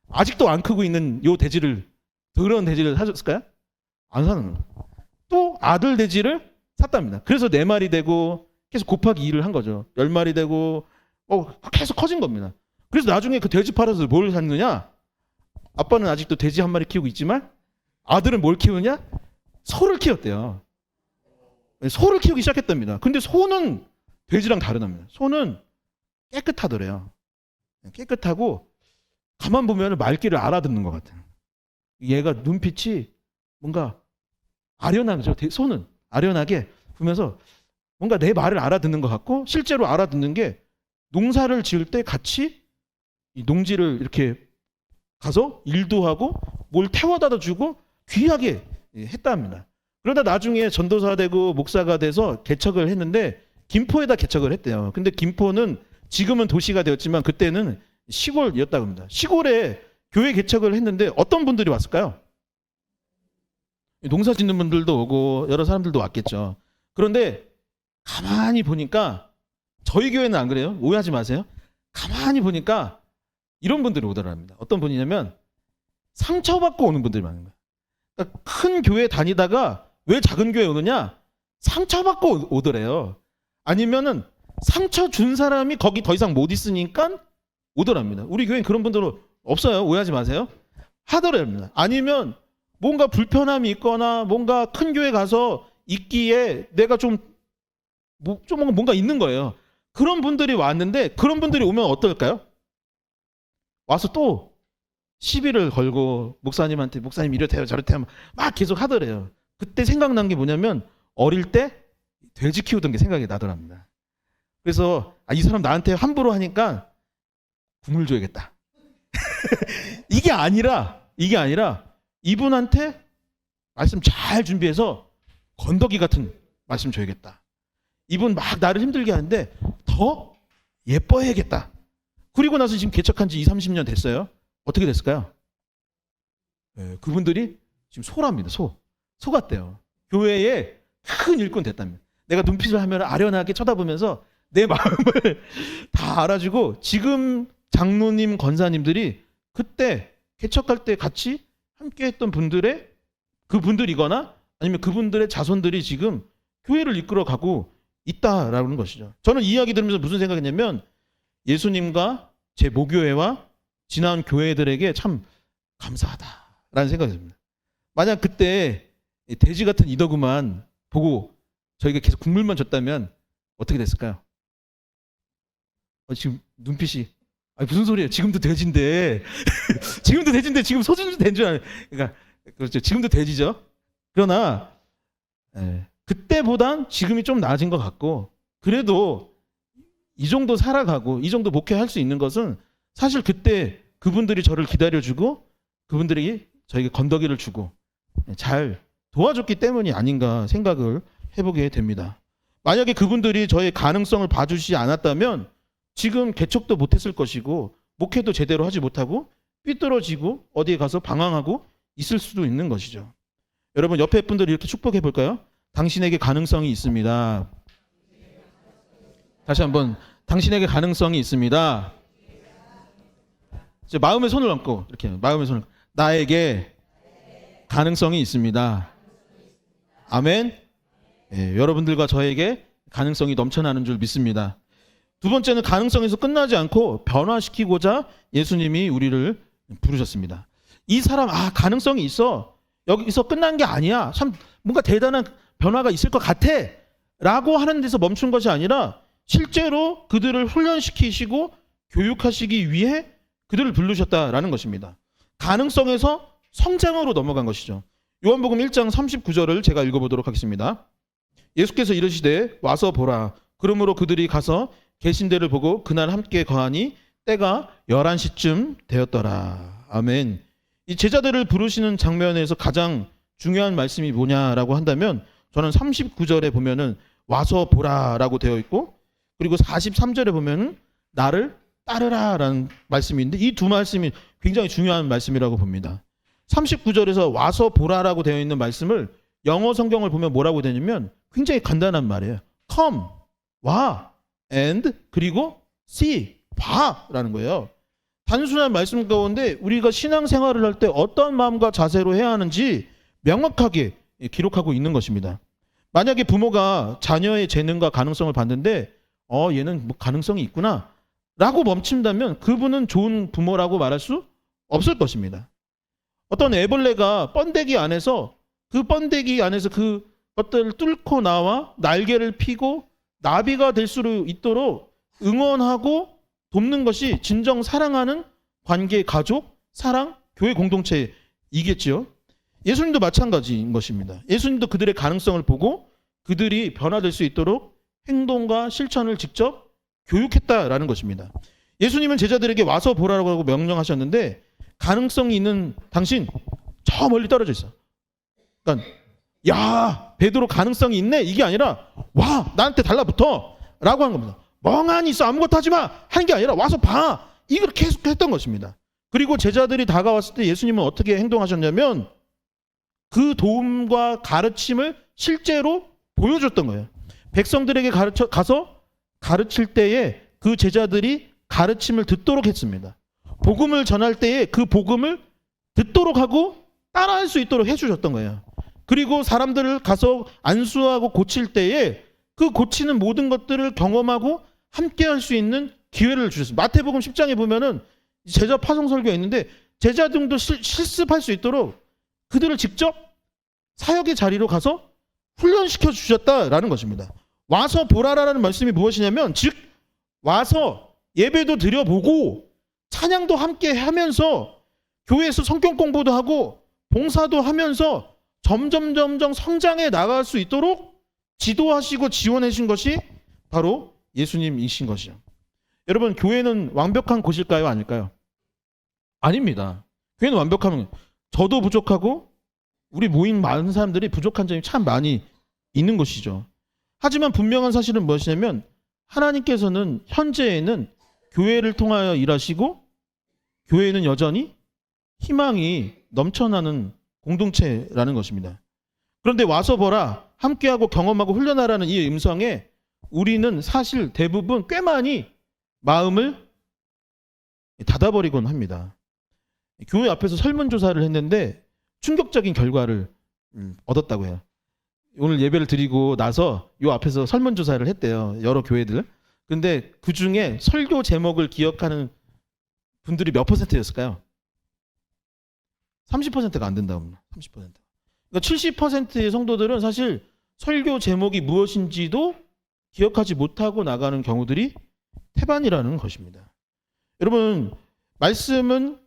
아직도 안 크고 있는 요 돼지를, 더러운 돼지를 사줬을까요? 안 사는 거예요. 또 아들 돼지를 샀답니다. 그래서 4마리 되고 계속 곱하기 2를 한 거죠. 10마리 되고 계속 커진 겁니다. 그래서 나중에 그 돼지 팔아서 뭘 샀느냐? 아빠는 아직도 돼지 1마리 키우고 있지만 아들은 뭘 키우냐? 소를 키웠대요. 소를 키우기 시작했답니다. 근데 소는 돼지랑 다르답니다. 소는 깨끗하더래요. 깨끗하고 가만 보면 말귀를 알아듣는 것 같아요. 얘가 눈빛이 뭔가 아련하죠. 소는 아련하게 보면서 뭔가 내 말을 알아듣는 것 같고 실제로 알아듣는 게 농사를 지을 때 같이 이 농지를 이렇게 가서 일도 하고 뭘 태워다도 주고 귀하게 했다 합니다. 그러다 나중에 전도사 되고 목사가 돼서 개척을 했는데 김포에다 개척을 했대요. 근데 김포는 지금은 도시가 되었지만 그때는 시골이었다고 합니다. 시골에 교회 개척을 했는데 어떤 분들이 왔을까요? 농사 짓는 분들도 오고 여러 사람들도 왔겠죠. 그런데 가만히 보니까 저희 교회는 안 그래요. 오해하지 마세요. 가만히 보니까 이런 분들이 오더랍니다. 어떤 분이냐면 상처받고 오는 분들이 많은 거예요. 그러니까 큰 교회 다니다가 왜 작은 교회 오느냐? 상처받고 오더래요. 아니면은 상처 준 사람이 거기 더 이상 못 있으니까 오더랍니다. 우리 교회는 그런 분들은 없어요. 오해하지 마세요. 하더랍니다. 아니면 뭔가 불편함이 있거나 뭔가 큰 교회 가서 있기에 내가 좀 뭔가 있는 거예요. 그런 분들이 왔는데 그런 분들이 오면 어떨까요? 와서 또 시비를 걸고 목사님한테 목사님 이렇대요 저렇대요 막 계속 하더래요. 그때 생각난 게 뭐냐면 어릴 때 돼지 키우던 게 생각이 나더랍니다. 그래서 이 사람 나한테 함부로 하니까 국물 줘야겠다. 이게 아니라 이분한테 말씀 잘 준비해서 건더기 같은 말씀 줘야겠다. 이분 막 나를 힘들게 하는데 더 예뻐해야겠다. 그리고 나서 지금 개척한 지 20-30년 됐어요. 어떻게 됐을까요? 그분들이 지금 소랍니다. 소 같대요. 교회에 큰 일꾼 됐답니다. 내가 눈빛을 하면 아련하게 쳐다보면서 내 마음을 다 알아주고 지금 장로님 권사님들이 그때 개척할 때 같이 함께 했던 그분들이거나 아니면 그분들의 자손들이 지금 교회를 이끌어가고 있다라는 것이죠. 저는 이 이야기 들으면서 무슨 생각했냐면 예수님과 제 모교회와 지난 교회들에게 참 감사하다라는 생각이 듭니다. 만약 그때 돼지 같은 이더구만 보고 저희가 계속 국물만 줬다면 어떻게 됐을까요? 지금 눈빛이 무슨 소리예요? 지금도 돼지인데 지금 소진도 된 줄 아는. 그러니까 그렇죠. 지금도 돼지죠. 그러나 그때보단 지금이 좀 나아진 것 같고 그래도 이 정도 살아가고 이 정도 목회할 수 있는 것은 사실 그때 그분들이 저를 기다려주고 그분들이 저에게 건더기를 주고 잘 도와줬기 때문이 아닌가 생각을 해보게 됩니다. 만약에 그분들이 저의 가능성을 봐주시지 않았다면 지금 개척도 못했을 것이고 목회도 제대로 하지 못하고 삐뚤어지고 어디에 가서 방황하고 있을 수도 있는 것이죠. 여러분 옆에 분들 이렇게 축복해 볼까요? 당신에게 가능성이 있습니다. 다시 한번 당신에게 가능성이 있습니다. 이제 마음에 손을 얹고 이렇게 마음에 손을 나에게 가능성이 있습니다. 아멘. 여러분들과 저에게 가능성이 넘쳐나는 줄 믿습니다. 두 번째는 가능성에서 끝나지 않고 변화시키고자 예수님이 우리를 부르셨습니다. 이 사람 가능성이 있어. 여기서 끝난 게 아니야. 참 뭔가 대단한 변화가 있을 것 같아. 라고 하는 데서 멈춘 것이 아니라 실제로 그들을 훈련시키시고 교육하시기 위해 그들을 부르셨다라는 것입니다. 가능성에서 성장으로 넘어간 것이죠. 요한복음 1장 39절을 제가 읽어보도록 하겠습니다. 예수께서 이르시되 와서 보라. 그러므로 그들이 가서 계신 데를 보고 그날 함께 거하니 때가 11시쯤 되었더라. 아멘. 이 제자들을 부르시는 장면에서 가장 중요한 말씀이 뭐냐라고 한다면 저는 39절에 보면은 와서 보라라고 되어 있고 그리고 43절에 보면은 나를 따르라라는 말씀인데 이 두 말씀이 굉장히 중요한 말씀이라고 봅니다. 39절에서 와서 보라라고 되어 있는 말씀을 영어 성경을 보면 뭐라고 되냐면 굉장히 간단한 말이에요. come, 와, and 그리고 see, 봐라는 거예요. 단순한 말씀 가운데 우리가 신앙생활을 할 때 어떤 마음과 자세로 해야 하는지 명확하게 기록하고 있는 것입니다. 만약에 부모가 자녀의 재능과 가능성을 봤는데 얘는 뭐 가능성이 있구나 라고 멈춘다면 그분은 좋은 부모라고 말할 수 없을 것입니다. 어떤 애벌레가 번데기 안에서 그것들을 뚫고 나와 날개를 피고 나비가 될 수 있도록 응원하고 돕는 것이 진정 사랑하는 관계, 가족, 사랑, 교회 공동체이겠지요. 예수님도 마찬가지인 것입니다. 예수님도 그들의 가능성을 보고 그들이 변화될 수 있도록 행동과 실천을 직접 교육했다라는 것입니다. 예수님은 제자들에게 와서 보라라고 명령하셨는데 가능성이 있는 당신 저 멀리 떨어져 있어. 그러니까 야 베드로 가능성이 있네 이게 아니라 와 나한테 달라붙어 라고 한 겁니다. 멍하니 있어 아무것도 하지 마 하는 게 아니라 와서 봐 이걸 계속 했던 것입니다. 그리고 제자들이 다가왔을 때 예수님은 어떻게 행동하셨냐면 그 도움과 가르침을 실제로 보여줬던 거예요. 백성들에게 가서 가르칠 때에 그 제자들이 가르침을 듣도록 했습니다. 복음을 전할 때에 그 복음을 듣도록 하고 따라할 수 있도록 해주셨던 거예요. 그리고 사람들을 가서 안수하고 고칠 때에 그 고치는 모든 것들을 경험하고 함께 할 수 있는 기회를 주셨습니다. 마태복음 10장에 보면은 제자 파송 설교가 있는데 제자들도 실습할 수 있도록 그들을 직접 사역의 자리로 가서 훈련시켜 주셨다라는 것입니다. 와서 보라라는 말씀이 무엇이냐면 즉 와서 예배도 드려보고 찬양도 함께 하면서 교회에서 성경 공부도 하고 봉사도 하면서 점점 성장해 나갈 수 있도록 지도하시고 지원해 주신 것이 바로 예수님이신 것이죠. 여러분 교회는 완벽한 곳일까요? 아닐까요? 아닙니다. 교회는 완벽하면 저도 부족하고 우리 모임 많은 사람들이 부족한 점이 참 많이 있는 것이죠. 하지만 분명한 사실은 무엇이냐면 하나님께서는 현재에는 교회를 통하여 일하시고 교회는 여전히 희망이 넘쳐나는 공동체라는 것입니다. 그런데 와서 보라 함께하고 경험하고 훈련하라는 이 음성에 우리는 사실 대부분 꽤 많이 마음을 닫아버리곤 합니다. 교회 앞에서 설문조사를 했는데 충격적인 결과를 얻었다고 해요. 오늘 예배를 드리고 나서 요 앞에서 설문조사를 했대요. 여러 교회들. 근데 그 중에 설교 제목을 기억하는 분들이 몇 %였을까요? 30%가 안 된다고 합니다. 30%. 그러니까 70%의 성도들은 사실 설교 제목이 무엇인지도 기억하지 못하고 나가는 경우들이 태반이라는 것입니다. 여러분, 말씀은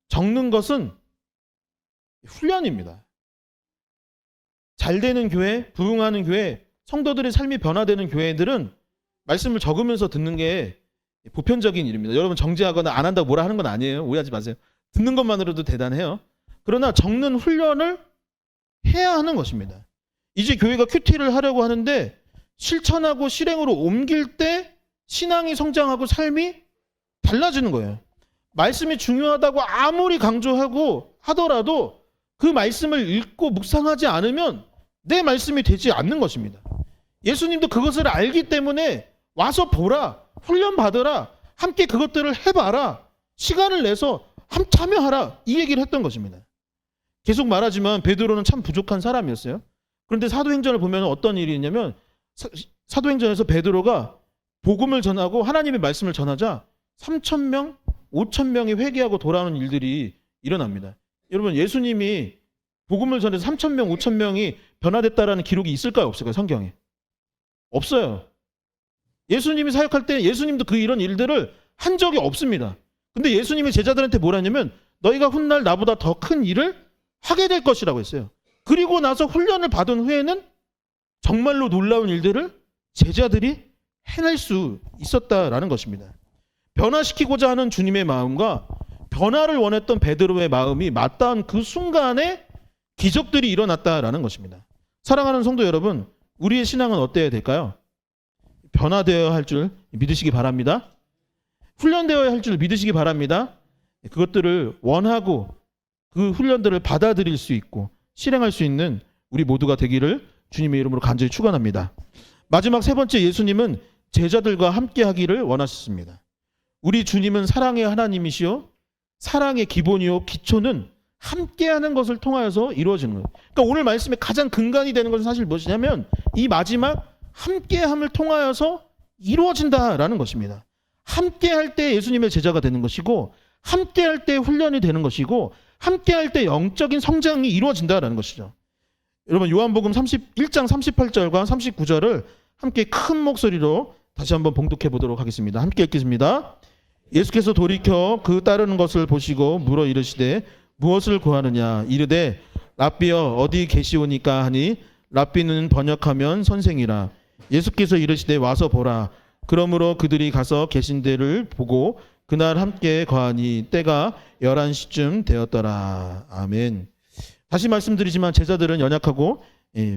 적는 것은 훈련입니다. 잘 되는 교회, 부흥하는 교회, 성도들의 삶이 변화되는 교회들은 말씀을 적으면서 듣는 게 보편적인 일입니다. 여러분 정지하거나 안 한다고 뭐라 하는 건 아니에요. 오해하지 마세요. 듣는 것만으로도 대단해요. 그러나 적는 훈련을 해야 하는 것입니다. 이제 교회가 큐티를 하려고 하는데 실천하고 실행으로 옮길 때 신앙이 성장하고 삶이 달라지는 거예요. 말씀이 중요하다고 아무리 강조하고 하더라도 그 말씀을 읽고 묵상하지 않으면 내 말씀이 되지 않는 것입니다. 예수님도 그것을 알기 때문에 와서 보라, 훈련 받으라, 함께 그것들을 해봐라, 시간을 내서 참여하라 이 얘기를 했던 것입니다. 계속 말하지만 베드로는 참 부족한 사람이었어요. 그런데 사도행전을 보면 어떤 일이 있냐면 사도행전에서 베드로가 복음을 전하고 하나님의 말씀을 전하자 3,000명, 5,000명이 회개하고 돌아오는 일들이 일어납니다. 여러분 예수님이 복음을 전해서 3,000명, 5,000명이 변화됐다라는 기록이 있을까요? 없을까요? 성경에. 없어요. 예수님이 사역할 때 예수님도 이런 일들을 한 적이 없습니다. 근데 예수님이 제자들한테 뭐라 했냐면 너희가 훗날 나보다 더 큰 일을 하게 될 것이라고 했어요. 그리고 나서 훈련을 받은 후에는 정말로 놀라운 일들을 제자들이 해낼 수 있었다라는 것입니다. 변화시키고자 하는 주님의 마음과 변화를 원했던 베드로의 마음이 맞닿은 그 순간에 기적들이 일어났다라는 것입니다. 사랑하는 성도 여러분, 우리의 신앙은 어때야 될까요? 변화되어야 할 줄 믿으시기 바랍니다. 훈련되어야 할 줄 믿으시기 바랍니다. 그것들을 원하고 그 훈련들을 받아들일 수 있고 실행할 수 있는 우리 모두가 되기를 주님의 이름으로 간절히 축원합니다. 마지막 세 번째, 예수님은 제자들과 함께 하기를 원하셨습니다. 우리 주님은 사랑의 하나님이시요 사랑의 기본이요 기초는 함께하는 것을 통하여서 이루어지는 거예요. 그러니까 오늘 말씀의 가장 근간이 되는 것은 사실 무엇이냐면 이 마지막 함께함을 통하여서 이루어진다라는 것입니다. 함께할 때 예수님의 제자가 되는 것이고 함께할 때 훈련이 되는 것이고 함께할 때 영적인 성장이 이루어진다라는 것이죠. 여러분 요한복음 1장 38절과 39절을 함께 큰 목소리로 다시 한번 봉독해 보도록 하겠습니다. 함께 읽겠습니다. 예수께서 돌이켜 그 따르는 것을 보시고 물어 이르시되 무엇을 구하느냐 이르되 랍비여 어디 계시오니까 하니 랍비는 번역하면 선생이라. 예수께서 이르시되 와서 보라. 그러므로 그들이 가서 계신 데를 보고 그날 함께 거하니 때가 11시쯤 되었더라. 아멘. 다시 말씀드리지만 제자들은 연약하고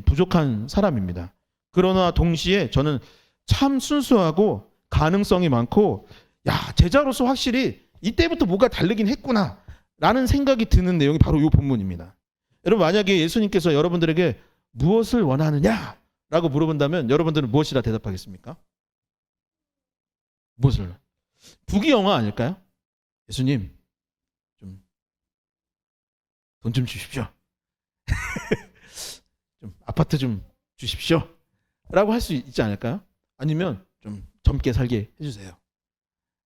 부족한 사람입니다. 그러나 동시에 저는 참 순수하고 가능성이 많고 제자로서 확실히 이때부터 뭐가 다르긴 했구나 라는 생각이 드는 내용이 바로 이 본문입니다. 여러분, 만약에 예수님께서 여러분들에게 무엇을 원하느냐 라고 물어본다면 여러분들은 무엇이라 대답하겠습니까? 무엇을? 부귀영화 아닐까요? 예수님, 돈 좀 주십시오. 좀 아파트 좀 주십시오 라고 할 수 있지 않을까요? 아니면 좀 젊게 살게 해주세요.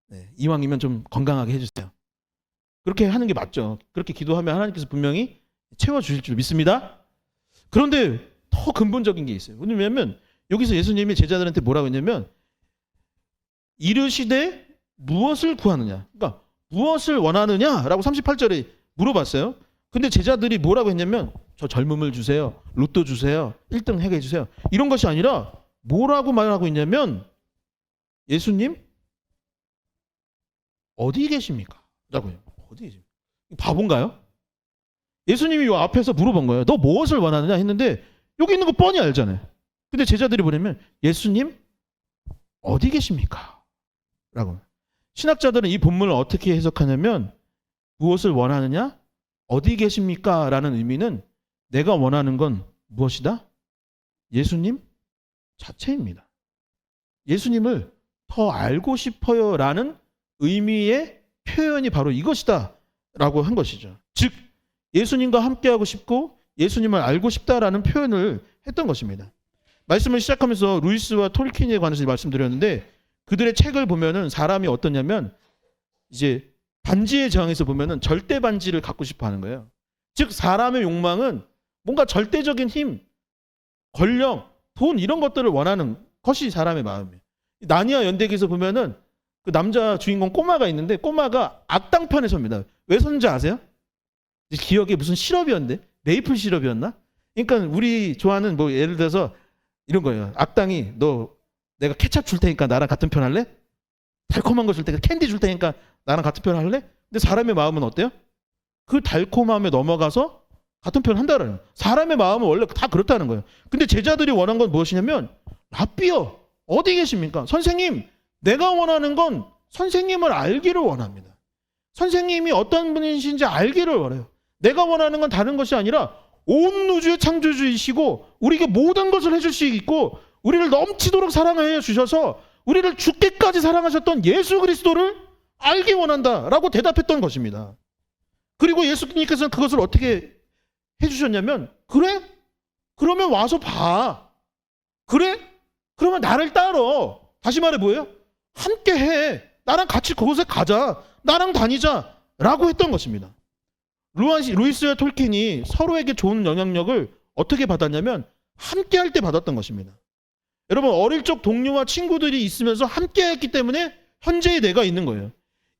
네, 이왕이면 좀 건강하게 해주세요. 그렇게 하는 게 맞죠. 그렇게 기도하면 하나님께서 분명히 채워주실 줄 믿습니다. 그런데 더 근본적인 게 있어요. 왜냐하면 여기서 예수님이 제자들한테 뭐라고 했냐면 이르시되 무엇을 구하느냐, 그러니까 무엇을 원하느냐라고 38절에 물어봤어요. 근데 제자들이 뭐라고 했냐면 저 젊음을 주세요, 로또 주세요, 1등 하게 해주세요, 이런 것이 아니라 뭐라고 말하고 있냐면 예수님 어디 계십니까? 라고 해요. 어디 계십니까? 바본가요? 예수님이 이 앞에서 물어본 거예요. 너 무엇을 원하느냐 했는데 여기 있는 거 뻔히 알잖아요. 근데 제자들이 뭐냐면 예수님 어디 계십니까? 라고. 신학자들은 이 본문을 어떻게 해석하냐면 무엇을 원하느냐? 어디 계십니까? 라는 의미는 내가 원하는 건 무엇이다? 예수님 자체입니다. 예수님을 더 알고 싶어요 라는 의미의 표현이 바로 이것이다 라고 한 것이죠. 즉 예수님과 함께하고 싶고 예수님을 알고 싶다라는 표현을 했던 것입니다. 말씀을 시작하면서 루이스와 톨킨에 관해서 말씀드렸는데 그들의 책을 보면은 사람이 어떠냐면 이제 반지의 제왕에서 보면은 절대 반지를 갖고 싶어 하는 거예요. 즉 사람의 욕망은 뭔가 절대적인 힘, 권력, 돈 이런 것들을 원하는 것이 사람의 마음이에요. 나니아 연대기에서 보면은 그 남자 주인공 꼬마가 있는데 꼬마가 악당편에 섭니다. 왜 섰는지 아세요? 기억에 무슨 시럽이었는데 메이플 시럽이었나? 그러니까 우리 좋아하는 뭐 예를 들어서 이런 거예요. 악당이 너 내가 케찹 줄 테니까 나랑 같은 편 할래? 달콤한 거 줄 테니까 캔디 줄 테니까 나랑 같은 편 할래? 근데 사람의 마음은 어때요? 그 달콤함에 넘어가서 같은 편 한다는 거예요. 사람의 마음은 원래 다 그렇다는 거예요. 근데 제자들이 원한 건 무엇이냐면 라삐어 어디 계십니까? 선생님, 내가 원하는 건 선생님을 알기를 원합니다. 선생님이 어떤 분이신지 알기를 원해요. 내가 원하는 건 다른 것이 아니라 온 우주의 창조주이시고 우리에게 모든 것을 해줄 수 있고 우리를 넘치도록 사랑하여 주셔서 우리를 죽기까지 사랑하셨던 예수 그리스도를 알기 원한다라고 대답했던 것입니다. 그리고 예수님께서는 그것을 어떻게 해주셨냐면 그래? 그러면 와서 봐. 그래? 그러면 나를 따라. 다시 말해 뭐예요? 함께 해. 나랑 같이 그곳에 가자. 나랑 다니자. 라고 했던 것입니다. 루이스와 톨킨이 서로에게 좋은 영향력을 어떻게 받았냐면 함께 할 때 받았던 것입니다. 여러분 어릴 적 동료와 친구들이 있으면서 함께 했기 때문에 현재의 내가 있는 거예요.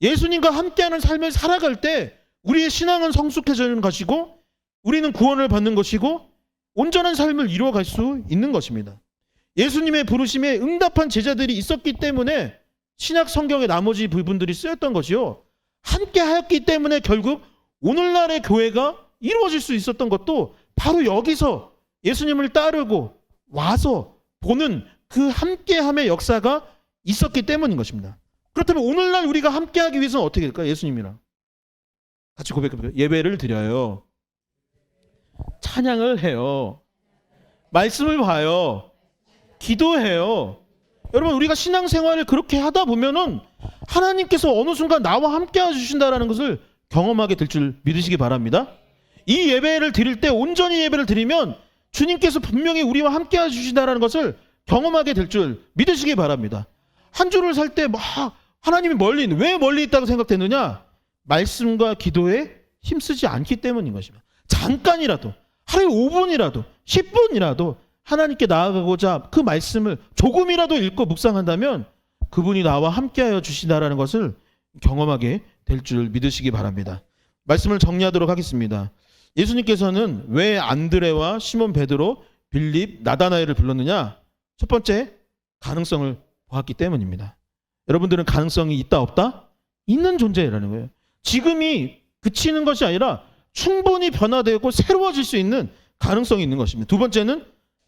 예수님과 함께하는 삶을 살아갈 때 우리의 신앙은 성숙해지는 것이고 우리는 구원을 받는 것이고 온전한 삶을 이루어갈 수 있는 것입니다. 예수님의 부르심에 응답한 제자들이 있었기 때문에 신약 성경의 나머지 부분들이 쓰였던 것이요. 함께 하였기 때문에 결국 오늘날의 교회가 이루어질 수 있었던 것도 바로 여기서 예수님을 따르고 와서 보는 그 함께함의 역사가 있었기 때문인 것입니다. 그렇다면 오늘날 우리가 함께하기 위해서는 어떻게 될까요? 예수님이랑 같이 고백해볼까요? 예배를 드려요. 찬양을 해요. 말씀을 봐요. 기도해요. 여러분 우리가 신앙생활을 그렇게 하다 보면은 하나님께서 어느 순간 나와 함께 해주신다는 것을 경험하게 될 줄 믿으시기 바랍니다. 이 예배를 드릴 때 온전히 예배를 드리면 주님께서 분명히 우리와 함께 해주신다는 것을 경험하게 될 줄 믿으시기 바랍니다. 한 주를 살 때 막 하나님이 멀리 있는, 왜 멀리 있다고 생각되느냐? 말씀과 기도에 힘쓰지 않기 때문인 것입니다. 잠깐이라도 하루에 5분이라도 10분이라도 하나님께 나아가고자 그 말씀을 조금이라도 읽고 묵상한다면 그분이 나와 함께하여 주시다라는 것을 경험하게 될 줄 믿으시기 바랍니다. 말씀을 정리하도록 하겠습니다. 예수님께서는 왜 안드레와 시몬 베드로, 빌립, 나다나엘을 불렀느냐? 첫 번째, 가능성을 보았기 때문입니다. 여러분들은 가능성이 있다 없다? 있는 존재라는 거예요. 지금이 그치는 것이 아니라 충분히 변화되고 새로워질 수 있는 가능성이 있는 것입니다. 두 번째는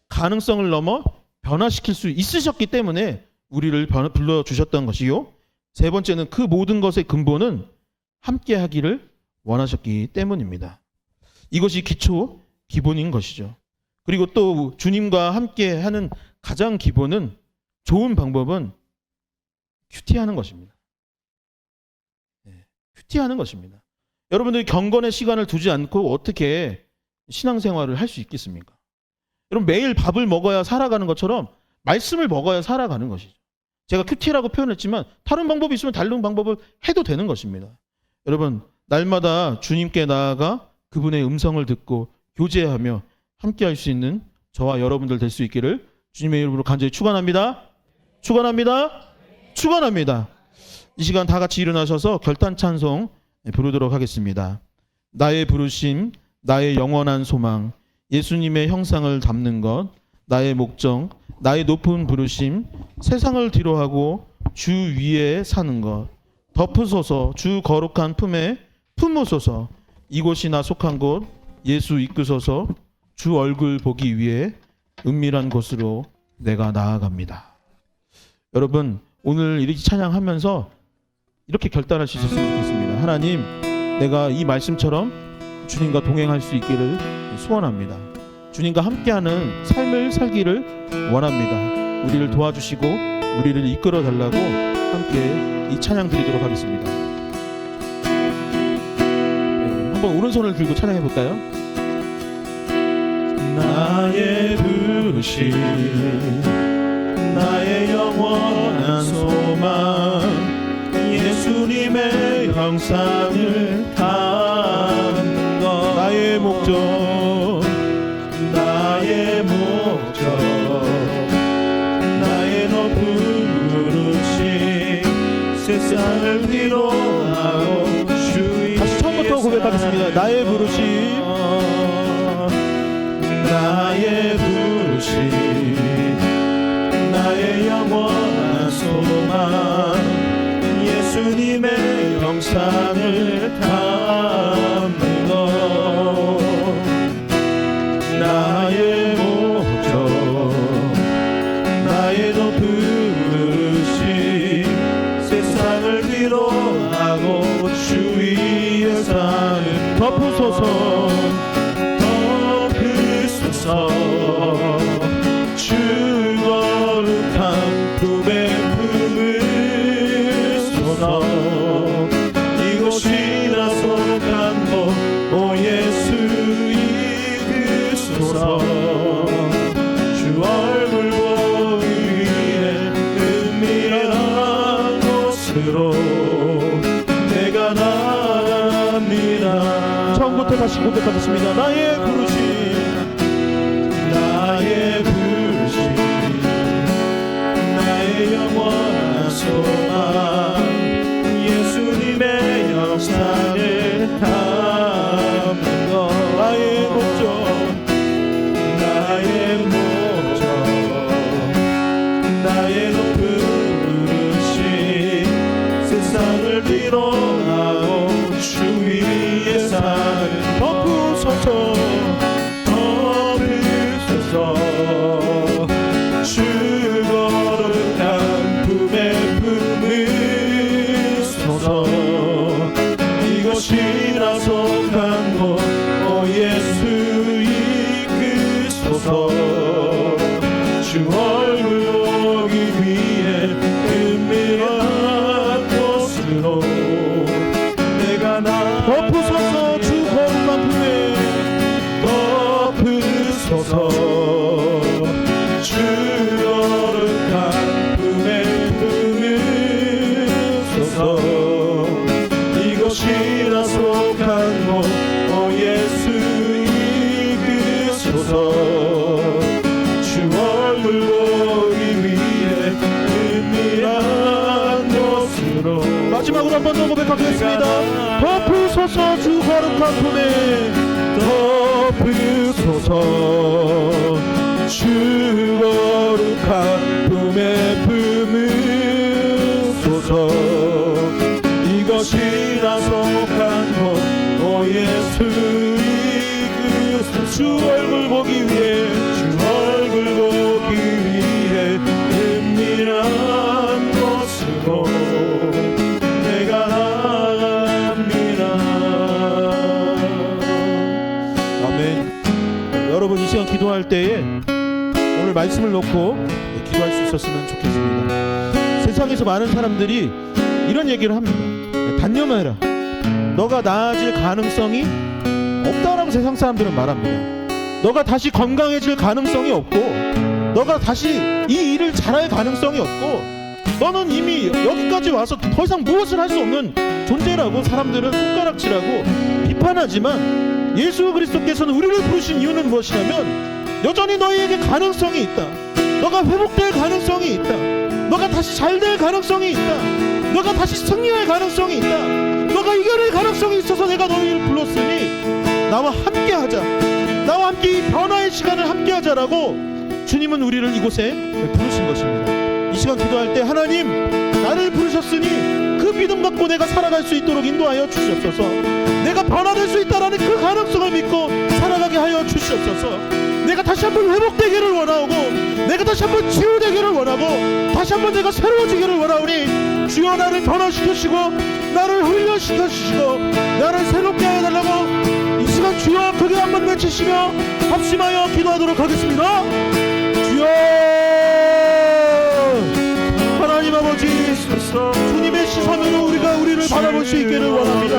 가능성을 넘어 변화시킬 수 있으셨기 때문에 우리를 불러주셨던 것이요. 세 번째는 그 모든 것의 근본은 함께 하기를 원하셨기 때문입니다. 이것이 기본인 것이죠. 그리고 또 주님과 함께 하는 가장 기본은, 좋은 방법은 큐티하는 것입니다. 큐티하는 것입니다. 여러분들이 경건의 시간을 두지 않고 어떻게 신앙생활을 할 수 있겠습니까? 여러분, 매일 밥을 먹어야 살아가는 것처럼 말씀을 먹어야 살아가는 것이죠. 제가 큐티라고 표현했지만 다른 방법이 있으면 다른 방법을 해도 되는 것입니다. 여러분, 날마다 주님께 나아가 그분의 음성을 듣고 교제하며 함께 할 수 있는 저와 여러분들 될 수 있기를 주님의 이름으로 간절히 축원합니다. 축원합니다. 축원합니다. 이 시간 다 같이 일어나셔서 결단 찬송 부르도록 하겠습니다. 나의 부르심, 나의 영원한 소망, 예수님의 형상을 담는 것, 나의 목적, 나의 높은 부르심, 세상을 뒤로하고 주 위에 사는 것, 덮으소서 주 거룩한 품에 품으소서, 이곳이 나 속한 곳 예수 이끄소서, 주 얼굴 보기 위해 은밀한 곳으로 내가 나아갑니다. 여러분, 오늘 이렇게 찬양하면서 이렇게 결단할 수 있었으면 좋겠습니다. 하나님, 내가 이 말씀처럼 주님과 동행할 수 있기를 소원합니다. 주님과 함께하는 삶을 살기를 원합니다. 우리를 도와주시고 우리를 이끌어 달라고 함께 이 찬양 드리도록 하겠습니다. 한번 오른손을 들고 찬양해 볼까요? 나의 부르심, 나의 영원한 소망, 예수님의 형상을 담는 것, 나의 목적, 나의 목적, 나의 높은 부르심, 세상을 위로하고 주의. 다시 처음부터 고백하겠습니다. 나의 부르심, 나의 부르심, 나의 영원한 소망, 예수님의 형상을 담는 것, 나의 목적, 나의 높은 부르심, 세상을 위로하고 주 위에 사는 덮으소서, 덮으소서 주 거룩한 품에 품으소서, 이곳이 나 속한 곳 오 예수 이끄소서, 주 얼굴 보기 위해 은밀한 곳으로 내가 나갑니다. 처음부터 다시 고백하겠습니다. 나의 부르심, 나의 부르심, 나의 영원한 소망, 예수님의 형상을 담는 것, 나의 목적, 나의 목적, 나의 높은 부르심, 세상을 위로하고 주 위에 사는 덮으소서, 덮으소서 주 거룩한 품에 품으소서, 이것이 나 속한 곳 오 예수 이끄소서, 주 얼굴 보기 위해 은밀한 곳으로 내가 덮으소서, 주 거룩한 품에 덮으소서, 주 거룩한 품에 품으소서, 이것이 나 속한 곳 오 예수 이끄소서, 주 얼굴 보기 위해 은밀한 곳으로. 마지막으로 한 번 더 고백하겠습니다. 덮으소서 주 거룩한 품에 덮으소서, 주 거룩한 품에 품으소서, 기도할 때에 오늘 말씀을 놓고 기도할 수 있었으면 좋겠습니다. 세상에서 많은 사람들이 이런 얘기를 합니다. 단념해라. 너가 나아질 가능성이 없다라고 세상 사람들은 말합니다. 너가 다시 건강해질 가능성이 없고, 너가 다시 이 일을 잘할 가능성이 없고, 너는 이미 여기까지 와서 더 이상 무엇을 할 수 없는 존재라고 사람들은 손가락질하고 비판하지만, 예수 그리스도께서는 우리를 부르신 이유는 무엇이냐면 여전히 너희에게 가능성이 있다. 너가 회복될 가능성이 있다. 너가 다시 잘될 가능성이 있다. 너가 다시 승리할 가능성이 있다. 너가 이겨낼 가능성이 있어서 내가 너희를 불렀으니 나와 함께 하자. 나와 함께 이 변화의 시간을 함께 하자라고 주님은 우리를 이곳에 부르신 것입니다. 이 시간 기도할 때 하나님, 나를 부르셨으니 그 믿음 갖고 내가 살아갈 수 있도록 인도하여 주시옵소서. 내가 변화될 수 있다라는 그 가능성을 믿고 살아가게 하여 주시옵소서. 내가 다시 한번 회복되기를 원하고, 내가 다시 한번 치유되기를 원하고, 다시 한번 내가 새로워지기를 원하오니 주여 나를 변화시키시고 나를 훈련시켜주시고 나를 새롭게 해달라고 이 시간 주여 크게 한번 외치시며 합심하여 기도하도록 하겠습니다. 주여, 하나님 아버지, 주님의 시선으로 우리가 우리를 바라볼 수 있기를 원합니다.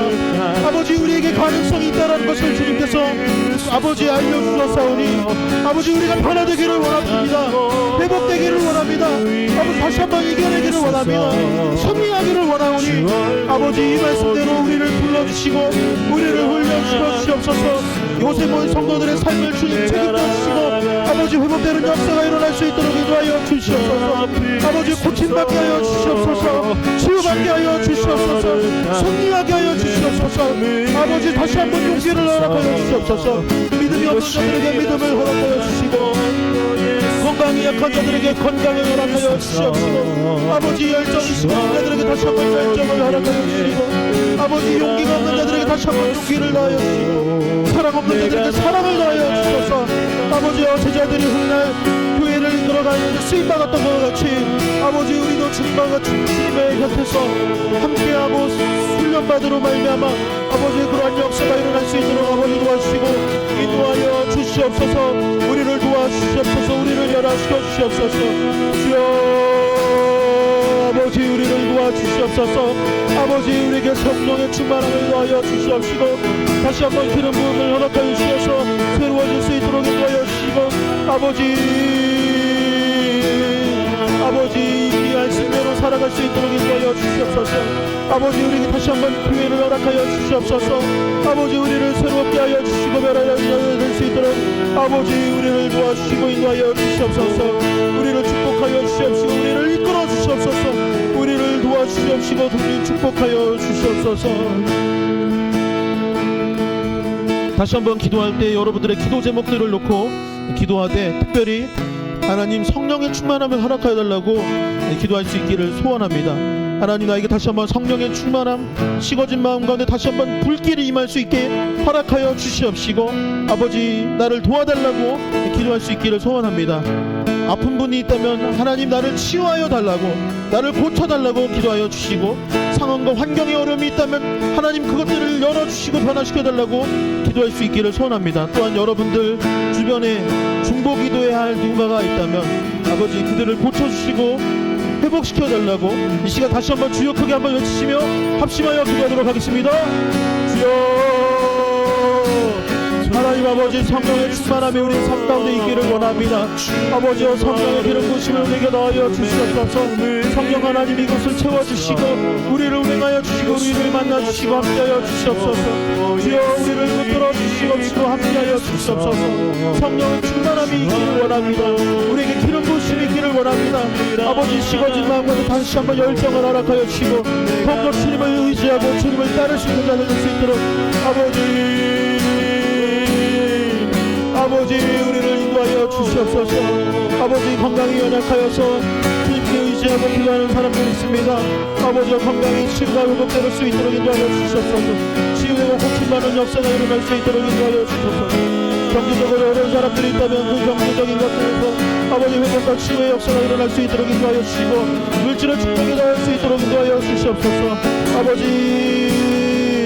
아버지, 우리에게 가능성이 있다는 것을 주님께서 아버지 알려주셨사오니 아버지, 우리가 변화되기를 원합니다. 회복되기를 원합니다. 아버지, 다시 한번 이겨내기를 원합니다. 승리하기를 원하오니 아버지, 이 말씀대로 우리를 불러주시고 우리를 훈련시켜 주시옵소서. 이곳에 모인 성도들의 삶을 주님 책임져 주시고 아버지, 회복되는 역사가 일어날 수 있도록 인도하여 주시옵소서. 아버지, 고침받게 하여 주시옵소서. 치유받게 하여 주시옵소서. 승리하게 하여 주시옵소서. 아버지, 다시 한번 용기를 허락하여 주시옵소서. 믿음이 없는 자들에게 믿음을 허락하여 주시고, 건강이 약한 자들에게 건강을 허락하여 주시옵시고, 아버지, 열정이 심한 자들에게 다시 한번 열정을 허락하여 주시고, 아버지, 용기가 없는 자들에게 다시 한번 용기를 다하여 주시고, 사랑 없는 자들에게 사랑을 다하여 주셔서 아버지여, 제자들이 훗날 교회를 이끌어가는 쓰임받았던 것 같이 아버지, 우리도 주님과 주님의 곁에서 함께하고 훈련받으러 말미암아 아버지, 그러한 역사가 일어날 수 있도록 아버지 도와주시고 인도하여 주시옵소서. 우리를 도와주시옵소서. 우리를 열하시켜 주시옵소서. 주여, 아버지, 우리를 도와주시옵소서. 아버지, 우리에게 성령의 충만함을 도하여 주시옵시고 다시 한번 기름 부음을 허락하여 주셔서 새로워질 수 있도록 인도하여 주시고, 아버지, 이 말씀대로 살아갈 수 있도록 인도하여 주시옵소서. 아버지, 우리에게 다시 한번 기회를 허락하여 주시옵소서. 아버지, 우리를 새롭게 하여 주시고 변화하여 될 수 있도록 아버지, 우리를 도와주시고 인도하여 주시옵소서. 우리를 축복하여 주시옵시고 우리를 이끌어 주시옵소서. 우리를 도와주시옵시고 우리를 축복하여 주시옵소서. 다시 한번 기도할 때 여러분들의 기도 제목들을 놓고 기도하되 특별히 하나님 성령의 충만함을 허락하여 달라고 기도할 수 있기를 소원합니다. 하나님, 나에게 다시 한번 성령의 충만함, 식어진 마음 가운데 다시 한번 불길이 임할 수 있게 허락하여 주시옵시고 아버지, 나를 도와달라고 기도할 수 있기를 소원합니다. 아픈 분이 있다면 하나님, 나를 치유하여 달라고, 나를 고쳐달라고 기도하여 주시고, 상황과 환경에 어려움이 있다면 하나님, 그것들을 열어주시고 변화시켜 달라고 기도할 수 있기를 소원합니다. 또한 여러분들 주변에 중보기도해야 할 누군가가 있다면 아버지, 그들을 고쳐주시고 회복시켜 달라고 이 시간 다시 한번 주여 크게 한번 외치시며 합심하여 기도하도록 하겠습니다. 주여, 하나님 아버지, 성령의 충만함이 우리 삶 가운데 있기를 원합니다. 아버지여, 성령의 기름 부으심을 우리에게 넣어여 주시옵소서. 성령 하나님, 이곳을 채워주시고 우리를 운행하여 주시고 우리를 만나주시고 함께하여 주시옵소서. 주여, 우리를 붙들어 주시옵시고 함께하여 주시옵소서. 성령의 충만함이 있기를 원합니다. 우리에게 기름 부으심이 있기를 원합니다. 아버지, 식어진 마음과 다시 한번 열정을 허락하여 주시고 더욱더 주님을 의지하고 주님을 따를 수 있는 자들 될 수 있도록 아버지, 우리를 인도하여 주시옵소서. 아버지, 건강이 연약하여서 주님께 의지하고 기도하는 사람들이 있습니다. 아버지, 건강이 치유가 회복될 수 있도록 인도하여 주시옵소서. 치유되고 고침받는 역사가 일어날 수 있도록 인도하여 주시옵소서. 경제적으로 어려운 사람들이 있다면 그 경제적인 것들에서 아버지, 회복과 치유의 역사가 일어날 수 있도록 인도하여 주시고 물질의 축복이 닿을 수 있도록 인도하여 주시옵소서.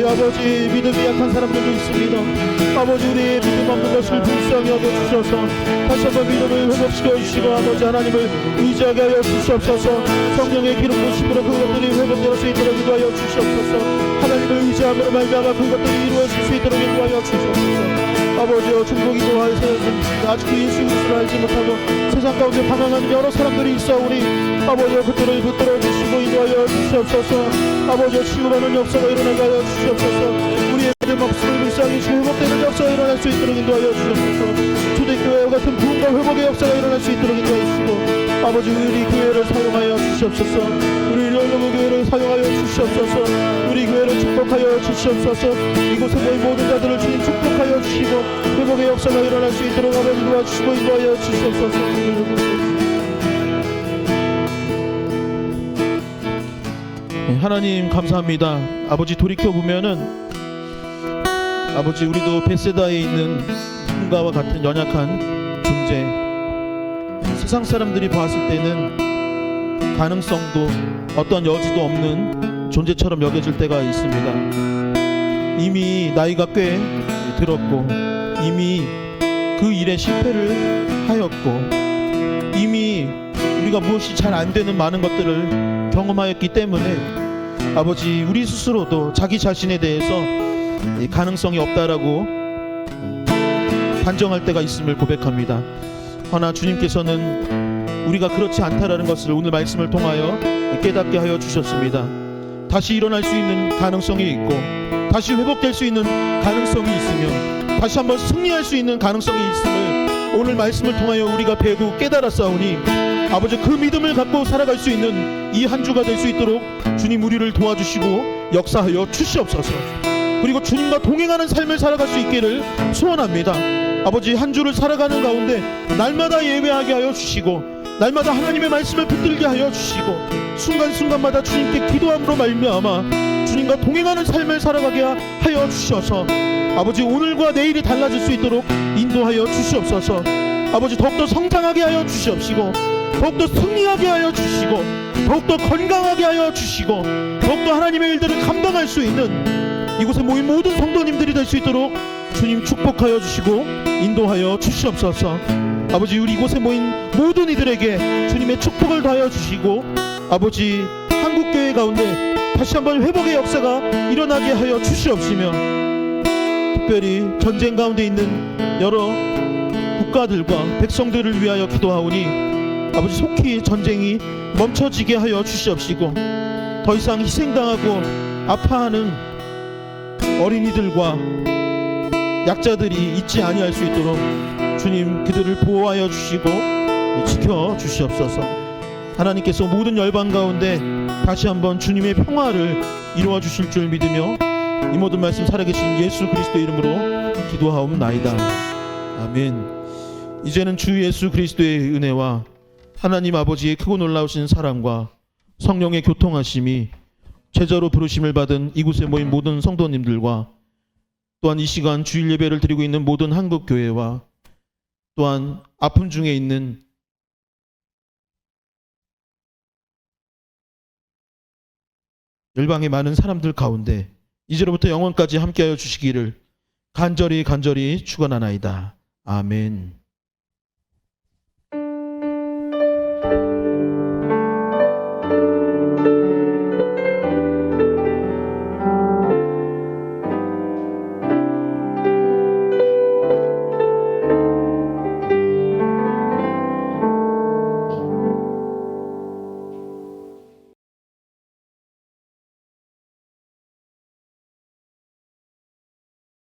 아버지 믿음이 약한 사람들도 있습니다. 아버지 우리의 믿음 없는 것을 불쌍히 여겨주셔서 다시 한번 믿음을 회복시켜 주시고 아버지 하나님을 의지하게 하여 주시옵소서. 성령의 기름 부심으로 그것들이 회복될 수 있도록 인도하여 주시옵소서. 하나님을 의지함으로 말미암아 그것들이 이루어질 수 있도록 인도하여 주시옵소서. 아버지여 중국 인도하여서 아직도 예수 그리스도를 알지 못하고 세상 가운데 방황하는 여러 사람들이 있사오니 아버지여 그들을 붙들어 주시고 인도하여 주시옵소서. 아버지여 치유하는 역사가 일어나게 하여 주시옵소서. 우리의 믿음 없음을 불쌍히 주 회복되는 역사가 일어날 수 있도록 인도하여 주시옵소서. 초대교회와 같은 부흥과 회복의 역사가 일어날 수 있도록 인도하여 주시고 아버지 우리 교회를 사용하여 주시옵소서. 우리 롤러브 교회를 사용하여 주시옵소서. 우리 교회를 축복하여 주시옵소서. 이곳에 모인 모든 자들을 주님 축복하여 주시고 회복의 역사가 일어날 수 있도록 아버지 도와주시고 인도하여 주시옵소서. 하나님 감사합니다. 아버지 돌이켜보면은 아버지 우리도 베세다에 있는 누군가와 같은 연약한 존재, 세상 사람들이 봤을 때는 가능성도 어떤 여지도 없는 존재처럼 여겨질 때가 있습니다. 이미 나이가 꽤 들었고 이미 그 일에 실패를 하였고 이미 우리가 무엇이 잘 안 되는 많은 것들을 경험하였기 때문에 아버지 우리 스스로도 자기 자신에 대해서 가능성이 없다라고 단정할 때가 있음을 고백합니다. 허나 주님께서는 우리가 그렇지 않다라는 것을 오늘 말씀을 통하여 깨닫게 하여 주셨습니다. 다시 일어날 수 있는 가능성이 있고 다시 회복될 수 있는 가능성이 있으며 다시 한번 승리할 수 있는 가능성이 있음을 오늘 말씀을 통하여 우리가 배우고 깨달았사오니 아버지 그 믿음을 갖고 살아갈 수 있는 이 한 주가 될 수 있도록 주님 우리를 도와주시고 역사하여 주시옵소서. 그리고 주님과 동행하는 삶을 살아갈 수 있기를 소원합니다. 아버지 한 주를 살아가는 가운데 날마다 예배하게 하여 주시고 날마다 하나님의 말씀을 붙들게 하여 주시고 순간순간마다 주님께 기도함으로 말미암아 주님과 동행하는 삶을 살아가게 하여 주셔서 아버지 오늘과 내일이 달라질 수 있도록 인도하여 주시옵소서. 아버지 더욱더 성장하게 하여 주시옵시고 더욱더 승리하게 하여 주시고 더욱더 건강하게 하여 주시고 더욱더 하나님의 일들을 감당할 수 있는 이곳에 모인 모든 성도님들이 될 수 있도록 주님 축복하여 주시고 인도하여 주시옵소서. 아버지 우리 이곳에 모인 모든 이들에게 주님의 축복을 더하여 주시고 아버지 한국교회 가운데 다시 한번 회복의 역사가 일어나게 하여 주시옵시며 특별히 전쟁 가운데 있는 여러 국가들과 백성들을 위하여 기도하오니 아버지 속히 전쟁이 멈춰지게 하여 주시옵시고 더 이상 희생당하고 아파하는 어린이들과 약자들이 있지 아니할 수 있도록 주님 그들을 보호하여 주시고 지켜 주시옵소서. 하나님께서 모든 열방 가운데 다시 한번 주님의 평화를 이루어 주실 줄 믿으며 이 모든 말씀 살아계신 예수 그리스도 이름으로 기도하옵나이다. 아멘. 이제는 주 예수 그리스도의 은혜와 하나님 아버지의 크고 놀라우신 사랑과 성령의 교통하심이 제자로 부르심을 받은 이곳에 모인 모든 성도님들과 또한 이 시간 주일 예배를 드리고 있는 모든 한국교회와 또한 아픔 중에 있는 열방의 많은 사람들 가운데 이제로부터 영원까지 함께하여 주시기를 간절히 축원하나이다. 아멘.